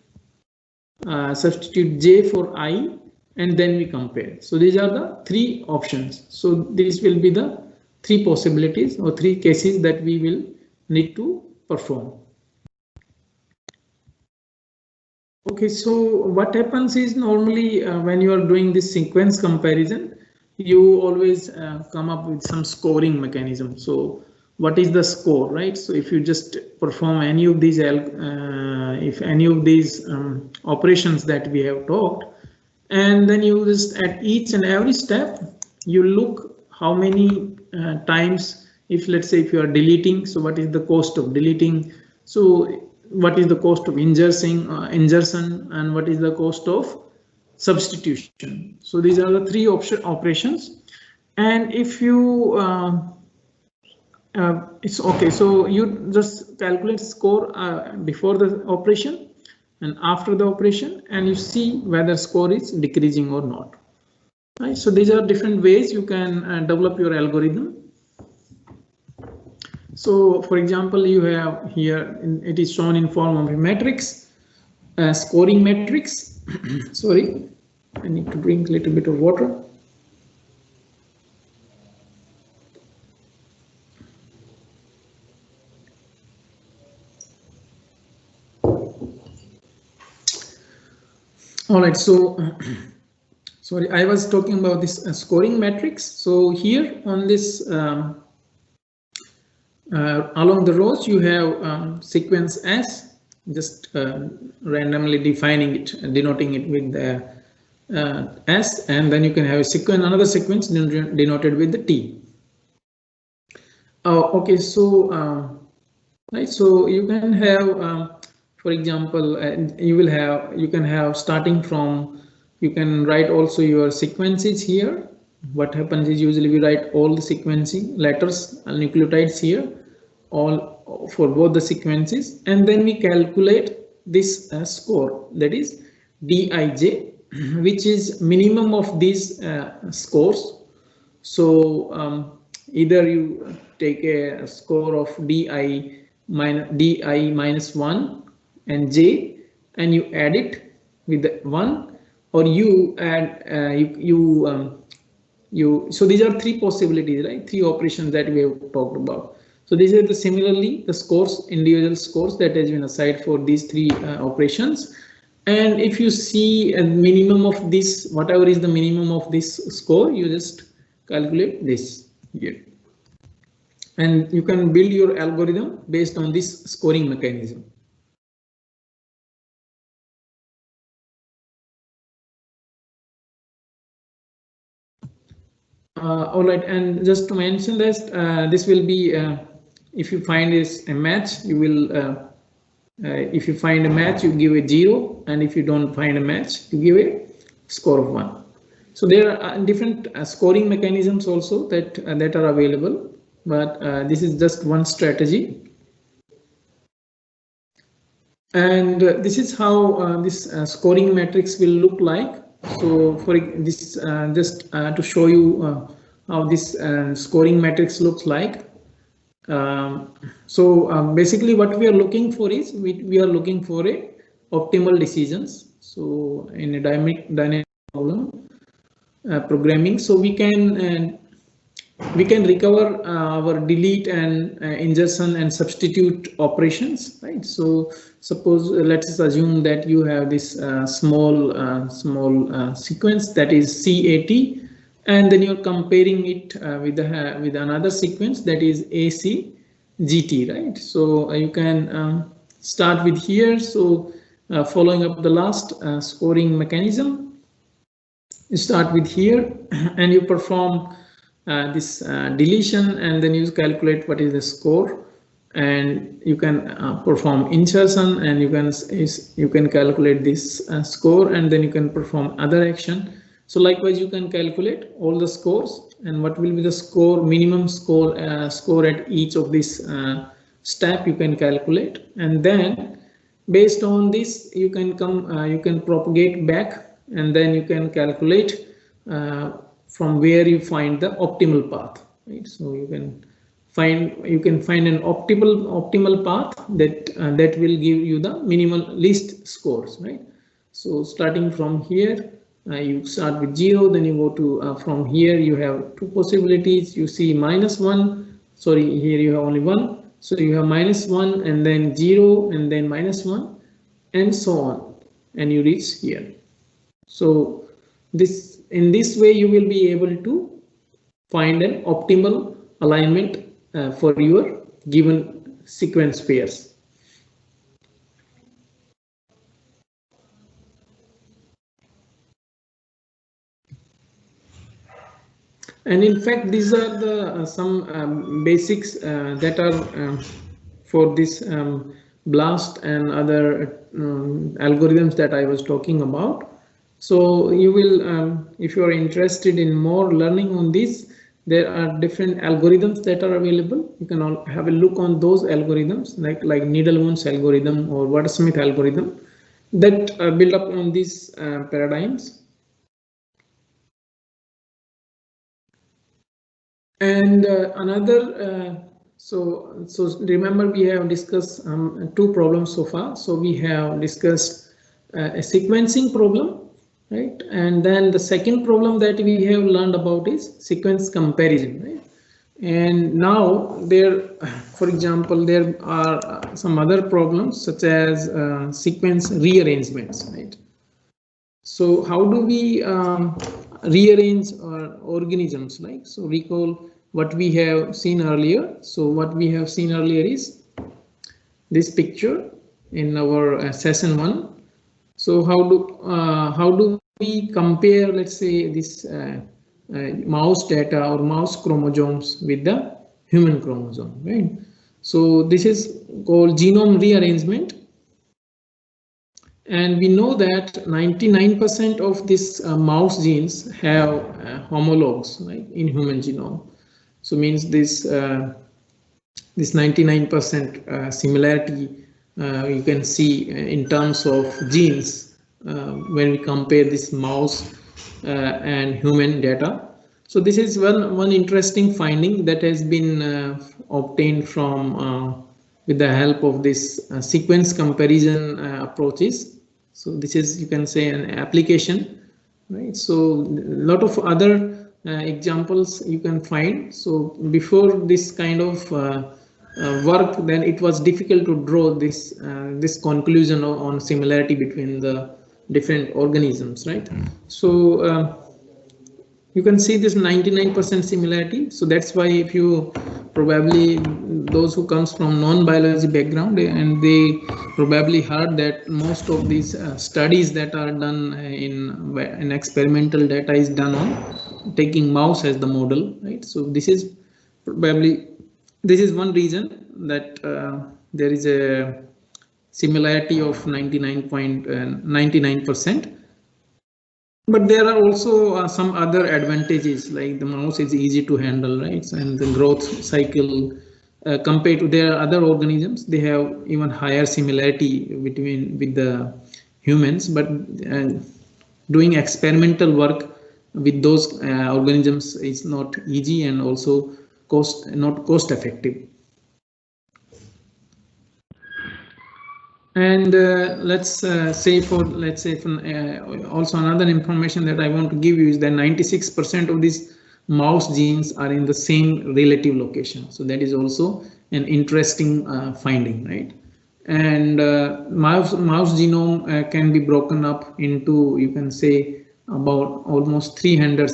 j for I, and then we compare. So these are the 3 options. So these will be the 3 possibilities or 3 cases that we will need to perform. Okay, so what happens is normally when you are doing this sequence comparison, you always come up with some scoring mechanism. So what is the score, right? So if you just perform any of these if any of these operations that we have talked, and then you just at each and every step you look how many times, if let's say if you are deleting, so what is the cost of deleting, so what is the cost of insertion, and what is the cost of substitution. So these are the three operations. And if you it's okay, so you just calculate score before the operation and after the operation, and you see whether score is decreasing or not, right? So these are different ways you can develop your algorithm. So for example, you have here it is shown in form of a matrix, scoring matrix. Sorry, I need to drink a little bit of water. All right, so sorry, I was talking about this scoring matrix. So here on this along the rows you have sequence S, just randomly defining it, denoting it with the S, and then you can have a sequence, another sequence denoted with the T. Okay, so right, so you can have for example, you can have starting from, you can write also your sequences here. What happens is usually we write all the sequencing letters and nucleotides here, all for both the sequences, and then we calculate this score, that is Dij, which is minimum of these scores. So either you take a score of Di minus 1 and J, and you add it with the 1, or you add so these are three possibilities, right? Three operations that we have talked about. So these are the similarly the scores, individual scores that has been assigned for these three operations. And if you see a minimum of this, whatever is the minimum of this score, you just calculate this here, and you can build your algorithm based on this scoring mechanism. All right, and just to mention this, this will be if you find this a match, you will if you find a match, you give a 0, and if you don't find a match, you give a score of 1. So there are different scoring mechanisms also that that are available, but this is just one strategy. And this is how this scoring matrix will look like. So for this, just to show you how this scoring matrix looks like. So basically what we are looking for is we are looking for a optimal decisions. So in a dynamic problem programming, so we can recover our delete and insertion and substitute operations, right? So suppose let's assume that you have this small sequence that is CAT, and then you're comparing it with another sequence that is ACGT, right? So you can start with here. So following up the last scoring mechanism, you start with here and you perform this deletion, and then you calculate what is the score, and you can perform insertion, and you can calculate this score, and then you can perform other action. So likewise you can calculate all the scores and what will be the score, minimum score at each of this step you can calculate, and then based on this you can you can propagate back, and then you can calculate from where you find the optimal path, right? So you can find an optimal path that will give you the minimal least scores, right? So starting from here, you start with 0, then you go to from here you have two possibilities. You see -1, sorry, here you have only 1, so you have -1 and then 0 and then -1 and so on, and you reach here. So this in this way you will be able to find an optimal alignment for your given sequence pairs. And in fact, these are the some basics that are for this BLAST and other algorithms that I was talking about. So you will, if you are interested in more learning on this, there are different algorithms that are available. You can all have a look on those algorithms, like Needleman's algorithm or Wordsmith algorithm, that build up on these paradigms. And so remember, we have discussed two problems so far. So we have discussed a sequencing problem, right? And then the second problem that we have learned about is sequence comparison, right? And now there, for example, there are some other problems such as sequence rearrangements, right? So how do we rearrange our organisms, like? So recall what we have seen earlier. So what we have seen earlier is this picture in our session 1. So how do we compare, let's say, this mouse data or mouse chromosomes with the human chromosome, right? So this is called genome rearrangement. And we know that 99% of these mouse genes have homologs, right, in human genome. So means this 99% similarity you can see in terms of genes when we compare this mouse and human data. So this is one interesting finding that has been obtained from with the help of this sequence comparison approaches. So this is, you can say, an application, right? So a lot of other examples you can find. So before this kind of work, then it was difficult to draw this this conclusion on similarity between the different organisms, right? So you can see this 99% similarity. So that's why if you probably those who comes from non-biology background, and they probably heard that most of these studies that are done in experimental data is done on taking mouse as the model, right? So this is probably, this is one reason that there is a similarity of 99.99%. But there are also some other advantages, like the mouse is easy to handle, right? And the growth cycle compared to their other organisms, they have even higher similarity with the humans. But doing experimental work with those organisms is not easy, and also not cost effective. And let's say for also another information that I want to give you is that 96% of these mouse genes are in the same relative location. So that is also an interesting finding, right? And mouse genome can be broken up into, you can say, about almost 300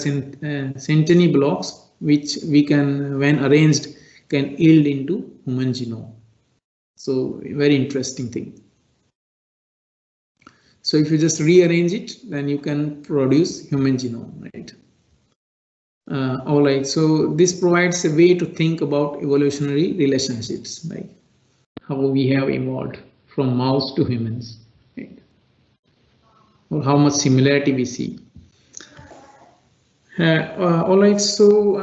centenary blocks, which we can, when arranged, can yield into human genome. So very interesting thing. So if you just rearrange it, then you can produce human genome, right? All right, so this provides a way to think about evolutionary relationships, like how we have evolved from mouse to humans, right? Or how much similarity we see. All right, so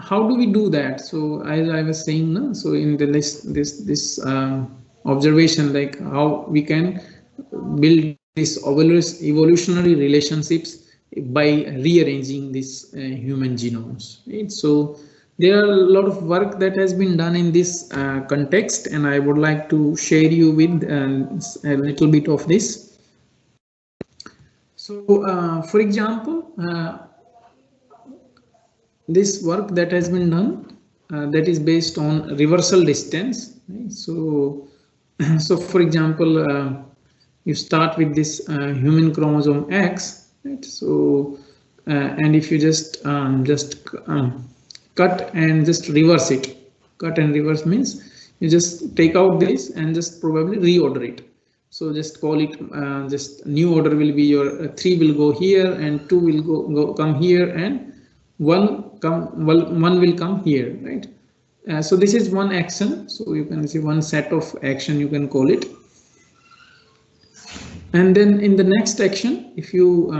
how do we do that? So as I was saying, no? So in the list, this observation, like how we can build these evolutionary relationships by rearranging these human genomes, right? So there are a lot of work that has been done in this context, and I would like to share you with a little bit of this. So for example, this work that has been done that is based on reversal distance, right? So so for example, you start with this human chromosome X, right? So and if you just cut and just reverse it, cut and reverse means you just take out this and just probably reorder it. So just call it just new order will be your 3 will go here and 2 will come here and 1 will come here, right? So this is one action. So you can see one set of action, you can call it. And then in the next action, if you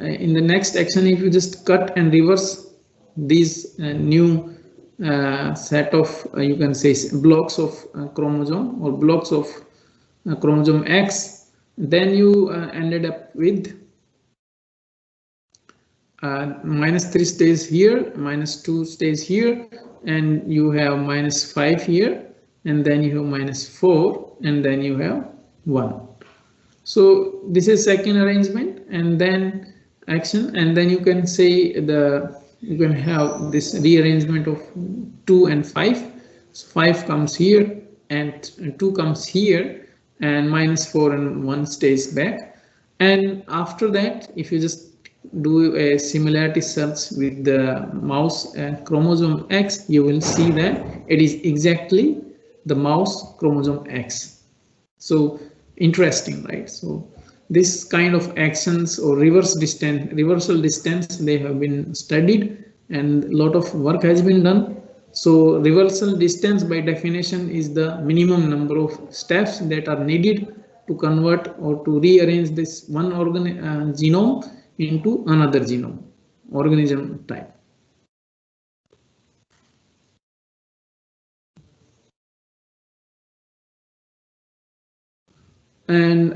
if you just cut and reverse these new set of you can say blocks of chromosome or blocks of chromosome X, then you ended up with -3 stays here, -2 stays here, and you have -5 here, and then you have -4, and then you have 1. So this is second arrangement, and then action, and then you can say you can have this rearrangement of 2 and 5. So 5 comes here and 2 comes here, and -4 and 1 stays back. And after that, if you just do a similarity search with the mouse chromosome X, you will see that it is exactly the mouse chromosome X. So interesting, right? So this kind of actions or reversal distance, they have been studied and a lot of work has been done. So reversal distance by definition is the minimum number of steps that are needed to convert or to rearrange this one genome into another genome organism type. And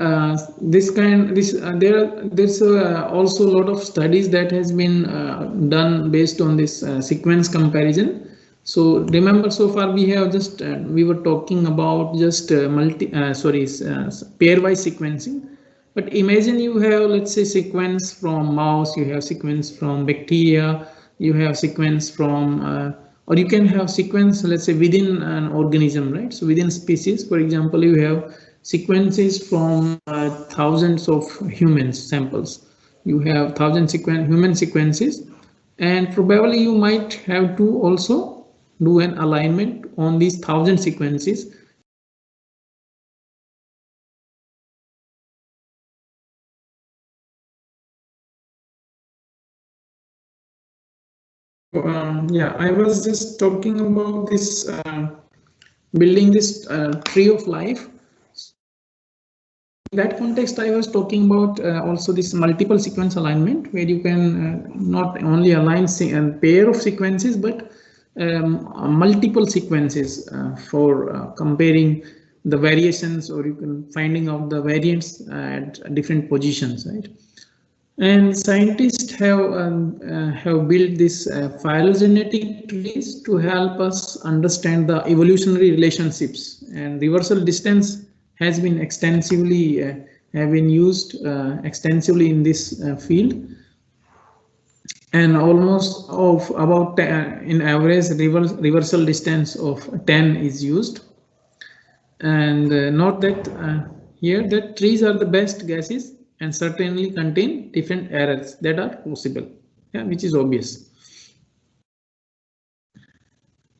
there's also a lot of studies that has been done based on this sequence comparison. So remember, so far we have just we were talking about just pairwise sequencing. But imagine you have, let's say, sequence from mouse, you have sequence from bacteria, you have sequence from or you can have sequence, let's say, within an organism, right? So within species, for example, you have sequences from thousands of human samples. You have human sequences, and probably you might have to also do an alignment on these 1,000 sequences. Yeah, I was just talking about this building this tree of life. In that context, I was talking about also this multiple sequence alignment, where you can not only align a pair of sequences, but multiple sequences for comparing the variations, or you can finding out the variants at different positions, right? And scientists have built this phylogenetic trees to help us understand the evolutionary relationships, and reversal distance has been extensively used extensively in this field, and almost of about in average reversal distance of 10 is used. And note that here that trees are the best gases and certainly contain different errors that are possible, yeah, which is obvious.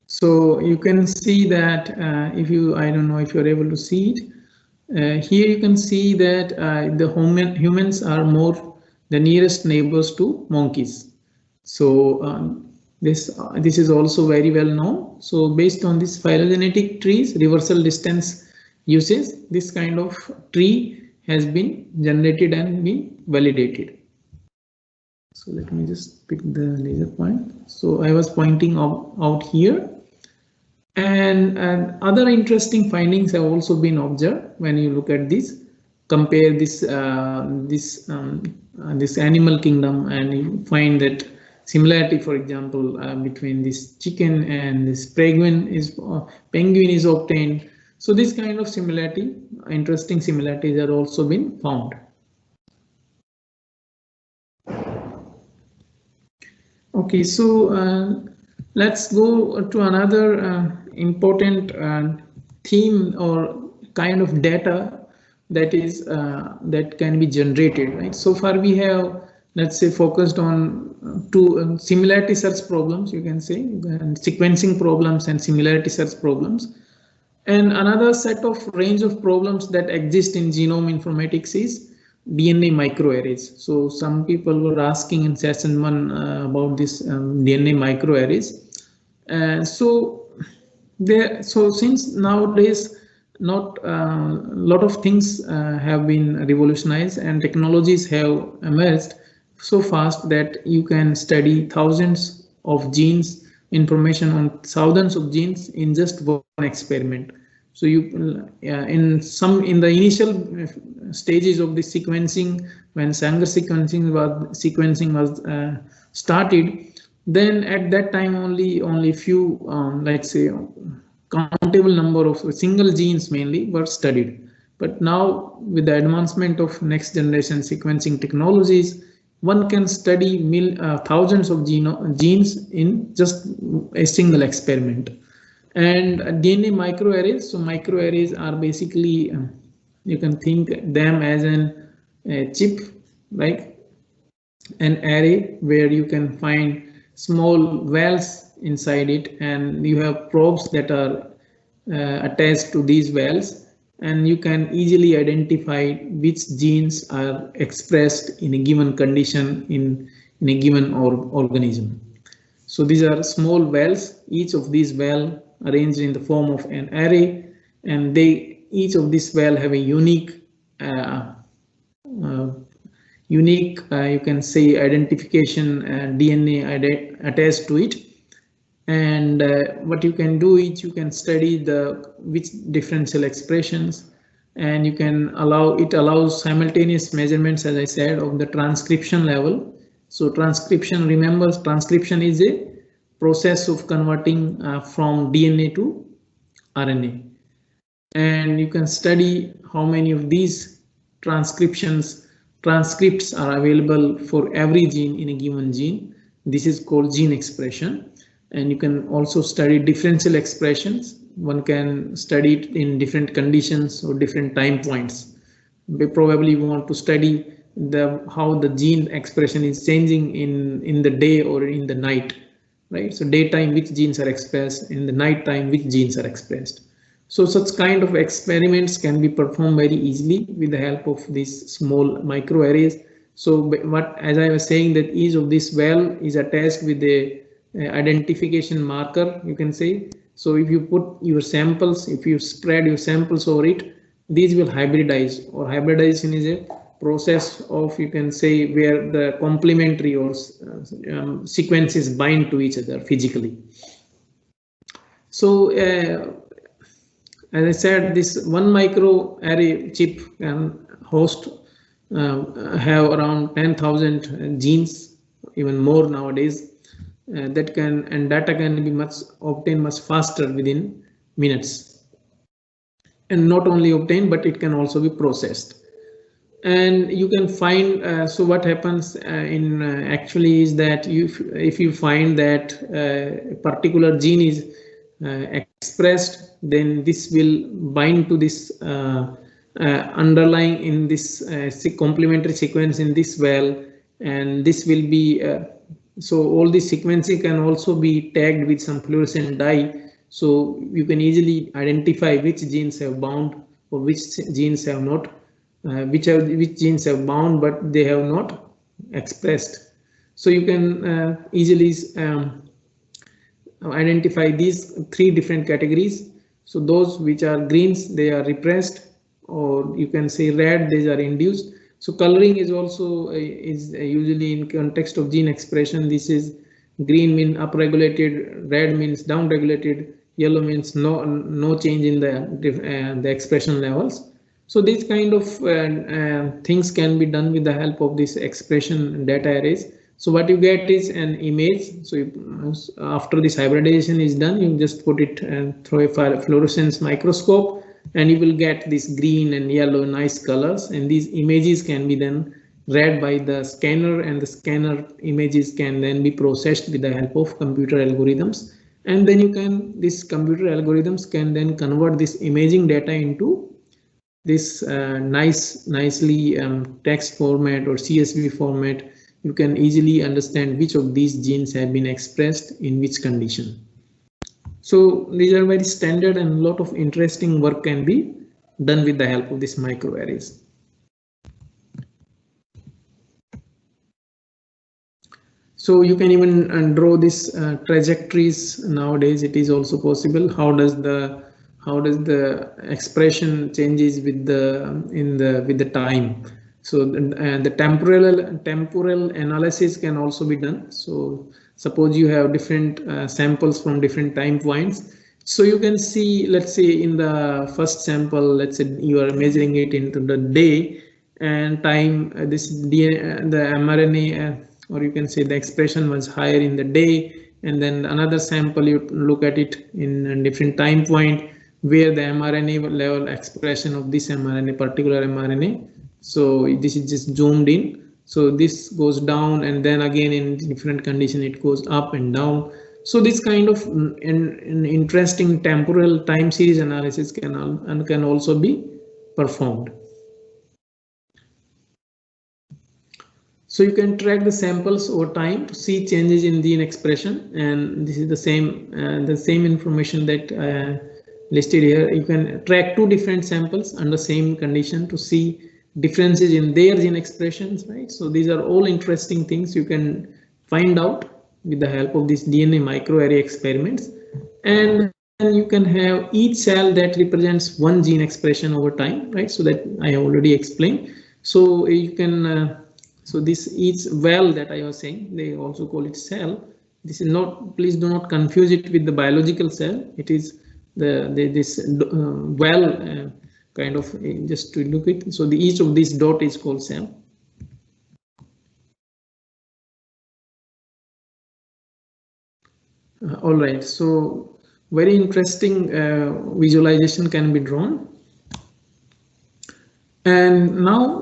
So you can see that if you, I don't know if you're able to see it, here you can see that the humans are more the nearest neighbors to monkeys. So this is also very well known. So based on this phylogenetic trees, reversal distance uses, this kind of tree has been generated and been validated. So let me just pick the laser point. So I was pointing out here. And other interesting findings have also been observed when you look at this, compare this this animal kingdom, and you find that similarity, for example, between this chicken and this penguin is obtained. So this kind of similarity, interesting similarities, are also been found. Okay, so let's go to another important theme or kind of data that can be generated, right? So far we have, let's say, focused on two similarity search problems, you can say, and sequencing problems and similarity search problems. And another set of range of problems that exist in genome informatics is DNA microarrays. So some people were asking in session one about this DNA microarrays. So since nowadays not a lot of things have been revolutionized and technologies have emerged so fast that you can study thousands of genes, information on thousands of genes in just one experiment. So you in the initial stages of the sequencing, when Sanger sequencing was started, then at that time only few let's say countable number of single genes mainly were studied. But now with the advancement of next generation sequencing technologies, one can study thousands of genes in just a single experiment. And DNA microarrays. So microarrays are basically you can think them as a chip, like an array where you can find small wells inside it, and you have probes that are attached to these wells, and you can easily identify which genes are expressed in a given condition in a given organism. So these are small wells, each of these wells arranged in the form of an array, and each of these wells have a unique you can say identification DNA attached to it. And what you can do is you can study which differential expressions, and you can allows simultaneous measurements, as I said, of the transcription level. So transcription, remember, transcription is a process of converting from DNA to RNA, and you can study how many of these transcripts are available for every gene in a given gene. This is called gene expression. And you can also study differential expressions. One can study it in different conditions or different time points. We probably want to study how the gene expression is changing in the day or in the night, right? So daytime, which genes are expressed, in the night time, which genes are expressed. So such kind of experiments can be performed very easily with the help of these small microarrays. So as I was saying, that each of this well is attached with a identification marker, you can say. So if you put your samples, if you spread your samples over it, these will hybridize, or hybridization is a process of, you can say, where the complementary or sequences bind to each other physically. So as I said, this one microarray chip can host have around 10,000 genes, even more nowadays. Data can be obtained much faster within minutes, and not only obtained, but it can also be processed. And you can find so what happens actually is that if you find that a particular gene is expressed, then this will bind to this underlying in this complementary sequence in this well, and this will be so all the sequencing can also be tagged with some fluorescent dye, so you can easily identify which genes have bound or which genes have not, which genes have bound but they have not expressed. So you can easily identify these three different categories. So those which are greens, they are repressed, or you can say red, these are induced. So coloring is also usually in context of gene expression. This is green means upregulated, red means downregulated, yellow means no change in the expression levels. So these kind of things can be done with the help of this expression data arrays. So what you get is an image. So after this hybridization is done, you just put it through a fluorescence microscope, and you will get this green and yellow nice colors, and these images can be then read by the scanner, and the scanner images can then be processed with the help of computer algorithms, and then these computer algorithms can then convert this imaging data into this nicely text format or CSV format, you can easily understand which of these genes have been expressed in which condition. So these are very standard, and a lot of interesting work can be done with the help of these microarrays. So you can even draw these trajectories nowadays. It is also possible. How does the expression changes with the time? So the temporal analysis can also be done. So suppose you have different samples from different time points. So you can see, let's say in the first sample, let's say you are measuring it into the day and time. The mRNA, or you can say the expression was higher in the day, and then another sample you look at it in a different time point where the mRNA level expression of this mRNA, particular mRNA. So this is just zoomed in. So this goes down, and then again in different condition it goes up and down. So this kind of an interesting temporal time series analysis can also be performed. So you can track the samples over time to see changes in gene expression, and this is the same information that listed here. You can track two different samples under same condition to see differences in their gene expressions, right? So these are all interesting things you can find out with the help of these DNA microarray experiments, and then you can have each cell that represents one gene expression over time, right? So that I already explained. So you can so this each well that I was saying, they also call it cell. This is not, please do not confuse it with the biological cell. It is this well kind of, just to look it. So each of these dot is called cell. All right, so very interesting visualization can be drawn. And now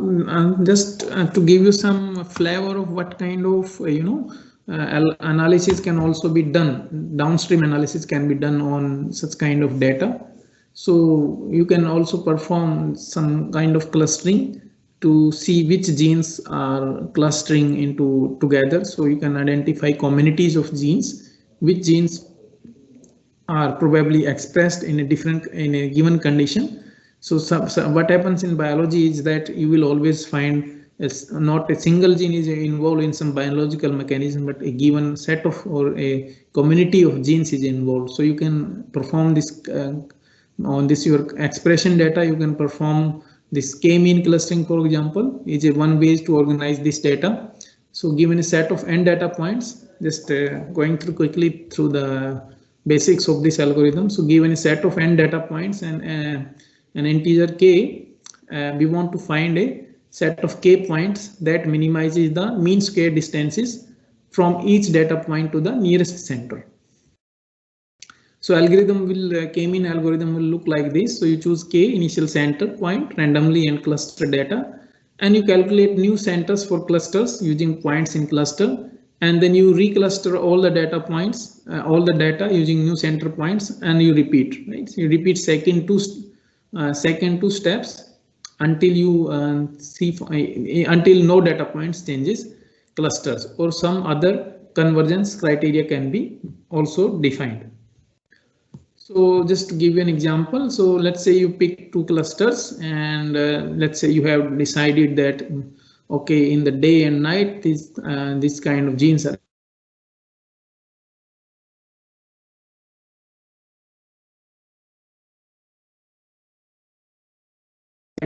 just to give you some flavor of what kind of analysis can also be done, downstream analysis can be done on such kind of data. So you can also perform some kind of clustering to see which genes are clustering into together. So you can identify communities of genes, which genes are probably expressed in a given condition. So what happens in biology is that you will always find not a single gene is involved in some biological mechanism, but a given set of or a community of genes is involved. So you can perform this on this your expression data. You can perform this k-mean clustering, for example, is a one way to organize this data. So given a set of n data points, just going through quickly through the basics of this algorithm. So given a set of n data points and an integer k, we want to find a set of k points that minimizes the mean square distances from each data point to the nearest center. So algorithm will k-mean algorithm will look like this. So you choose k initial center point randomly and cluster data, and you calculate new centers for clusters using points in cluster, and then you recluster all the data points, all the data using new center points, and you repeat, right? So you repeat second two steps until you see until no data points changes clusters, or some other convergence criteria can be also defined. So just to give you an example, so let's say you pick two clusters, and let's say you have decided that okay, in the day and night this kind of genes are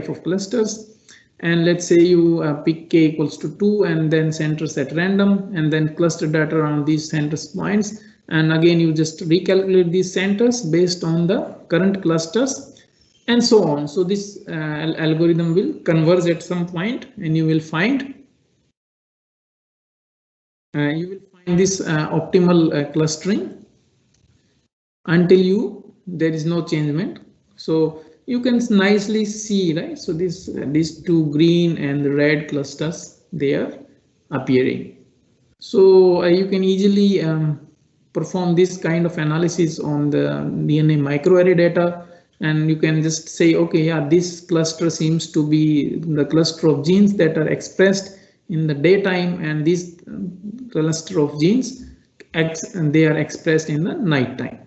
of clusters, and let's say you pick k equals to 2 and then centers at random, and then cluster data around these centers points, and again you just recalculate these centers based on the current clusters and so on. So this algorithm will converge at some point, and you will find this optimal clustering until there is no changement. So you can nicely see, right? So these two green and red clusters, they are appearing. So you can easily perform this kind of analysis on the DNA microarray data and you can just say, okay, yeah, this cluster seems to be the cluster of genes that are expressed in the daytime, and this cluster of genes and they are expressed in the night time.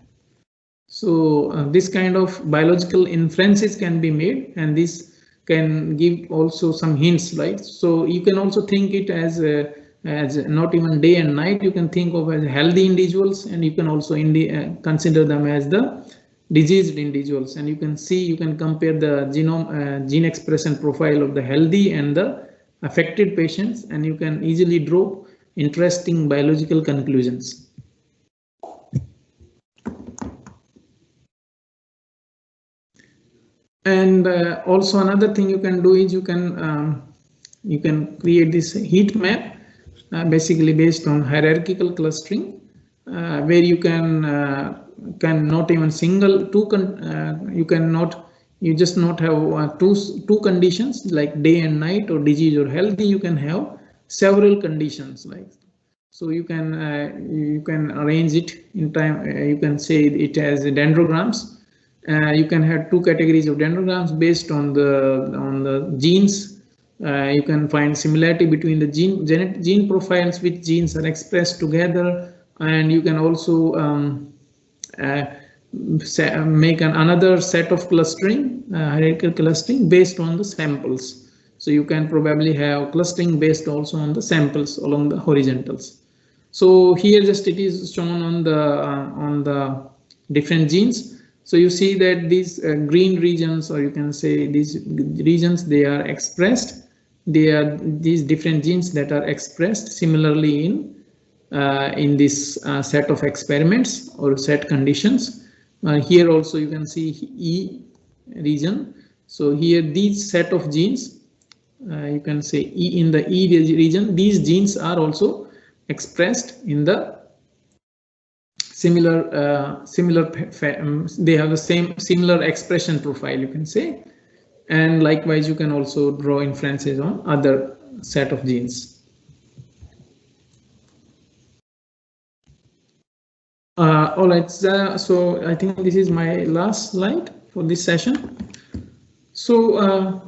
So this kind of biological inferences can be made, and this can give also some hints, right? So you can also think it as not even day and night. You can think of as healthy individuals, and you can also consider them as the diseased individuals. And you can see, you can compare the gene expression profile of the healthy and the affected patients, and you can easily draw interesting biological conclusions. And also another thing you can do is you can create this heat map, basically based on hierarchical clustering, where you can not even you just not have two conditions like day and night or disease or healthy. You can have several conditions, like, so you can arrange it in time. You can say it as dendrograms. You can have two categories of dendrograms based on the genes. You can find similarity between the gene profiles, which genes are expressed together, and you can also make another set of clustering, hierarchical clustering based on the samples. So you can probably have clustering based also on the samples along the horizontals. So here just it is shown on the different genes. So you see that these green regions, or you can say these regions, they are expressed. They are these different genes that are expressed similarly in this set of experiments or set conditions. Here also you can see E region. So here these set of genes, you can say in the E region, these genes are also expressed in the similar they have the same similar expression profile, you can say. And likewise you can also draw inferences on other set of genes. All right, so I think this is my last slide for this session. So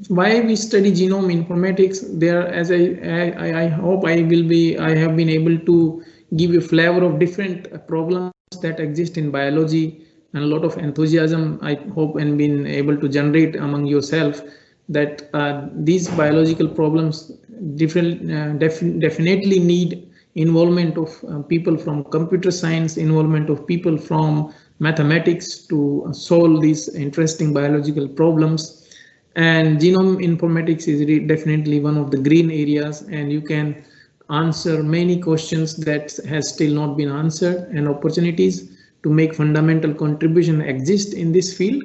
why we study genome informatics? There, as I hope I have been able to give you a flavor of different problems that exist in biology, and a lot of enthusiasm I hope and been able to generate among yourself, that these biological problems definitely need involvement of people from computer science, involvement of people from mathematics to solve these interesting biological problems. And genome informatics is definitely one of the green areas, and you can answer many questions that has still not been answered, and opportunities to make fundamental contribution exist in this field.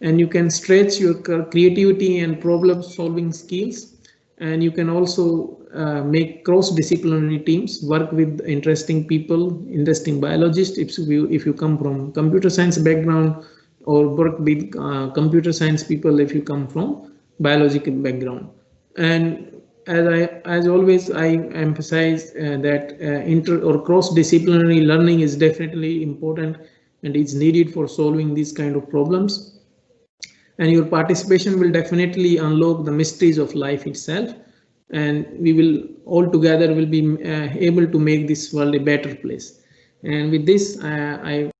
And you can stretch your creativity and problem solving skills, and you can also make cross-disciplinary teams, work with interesting people, interesting biologists if you come from computer science background, or work with computer science people if you come from biological background. And as always, I emphasize that inter or cross-disciplinary learning is definitely important and it's needed for solving these kind of problems. And your participation will definitely unlock the mysteries of life itself, and we will all together will be able to make this world a better place. And with this, I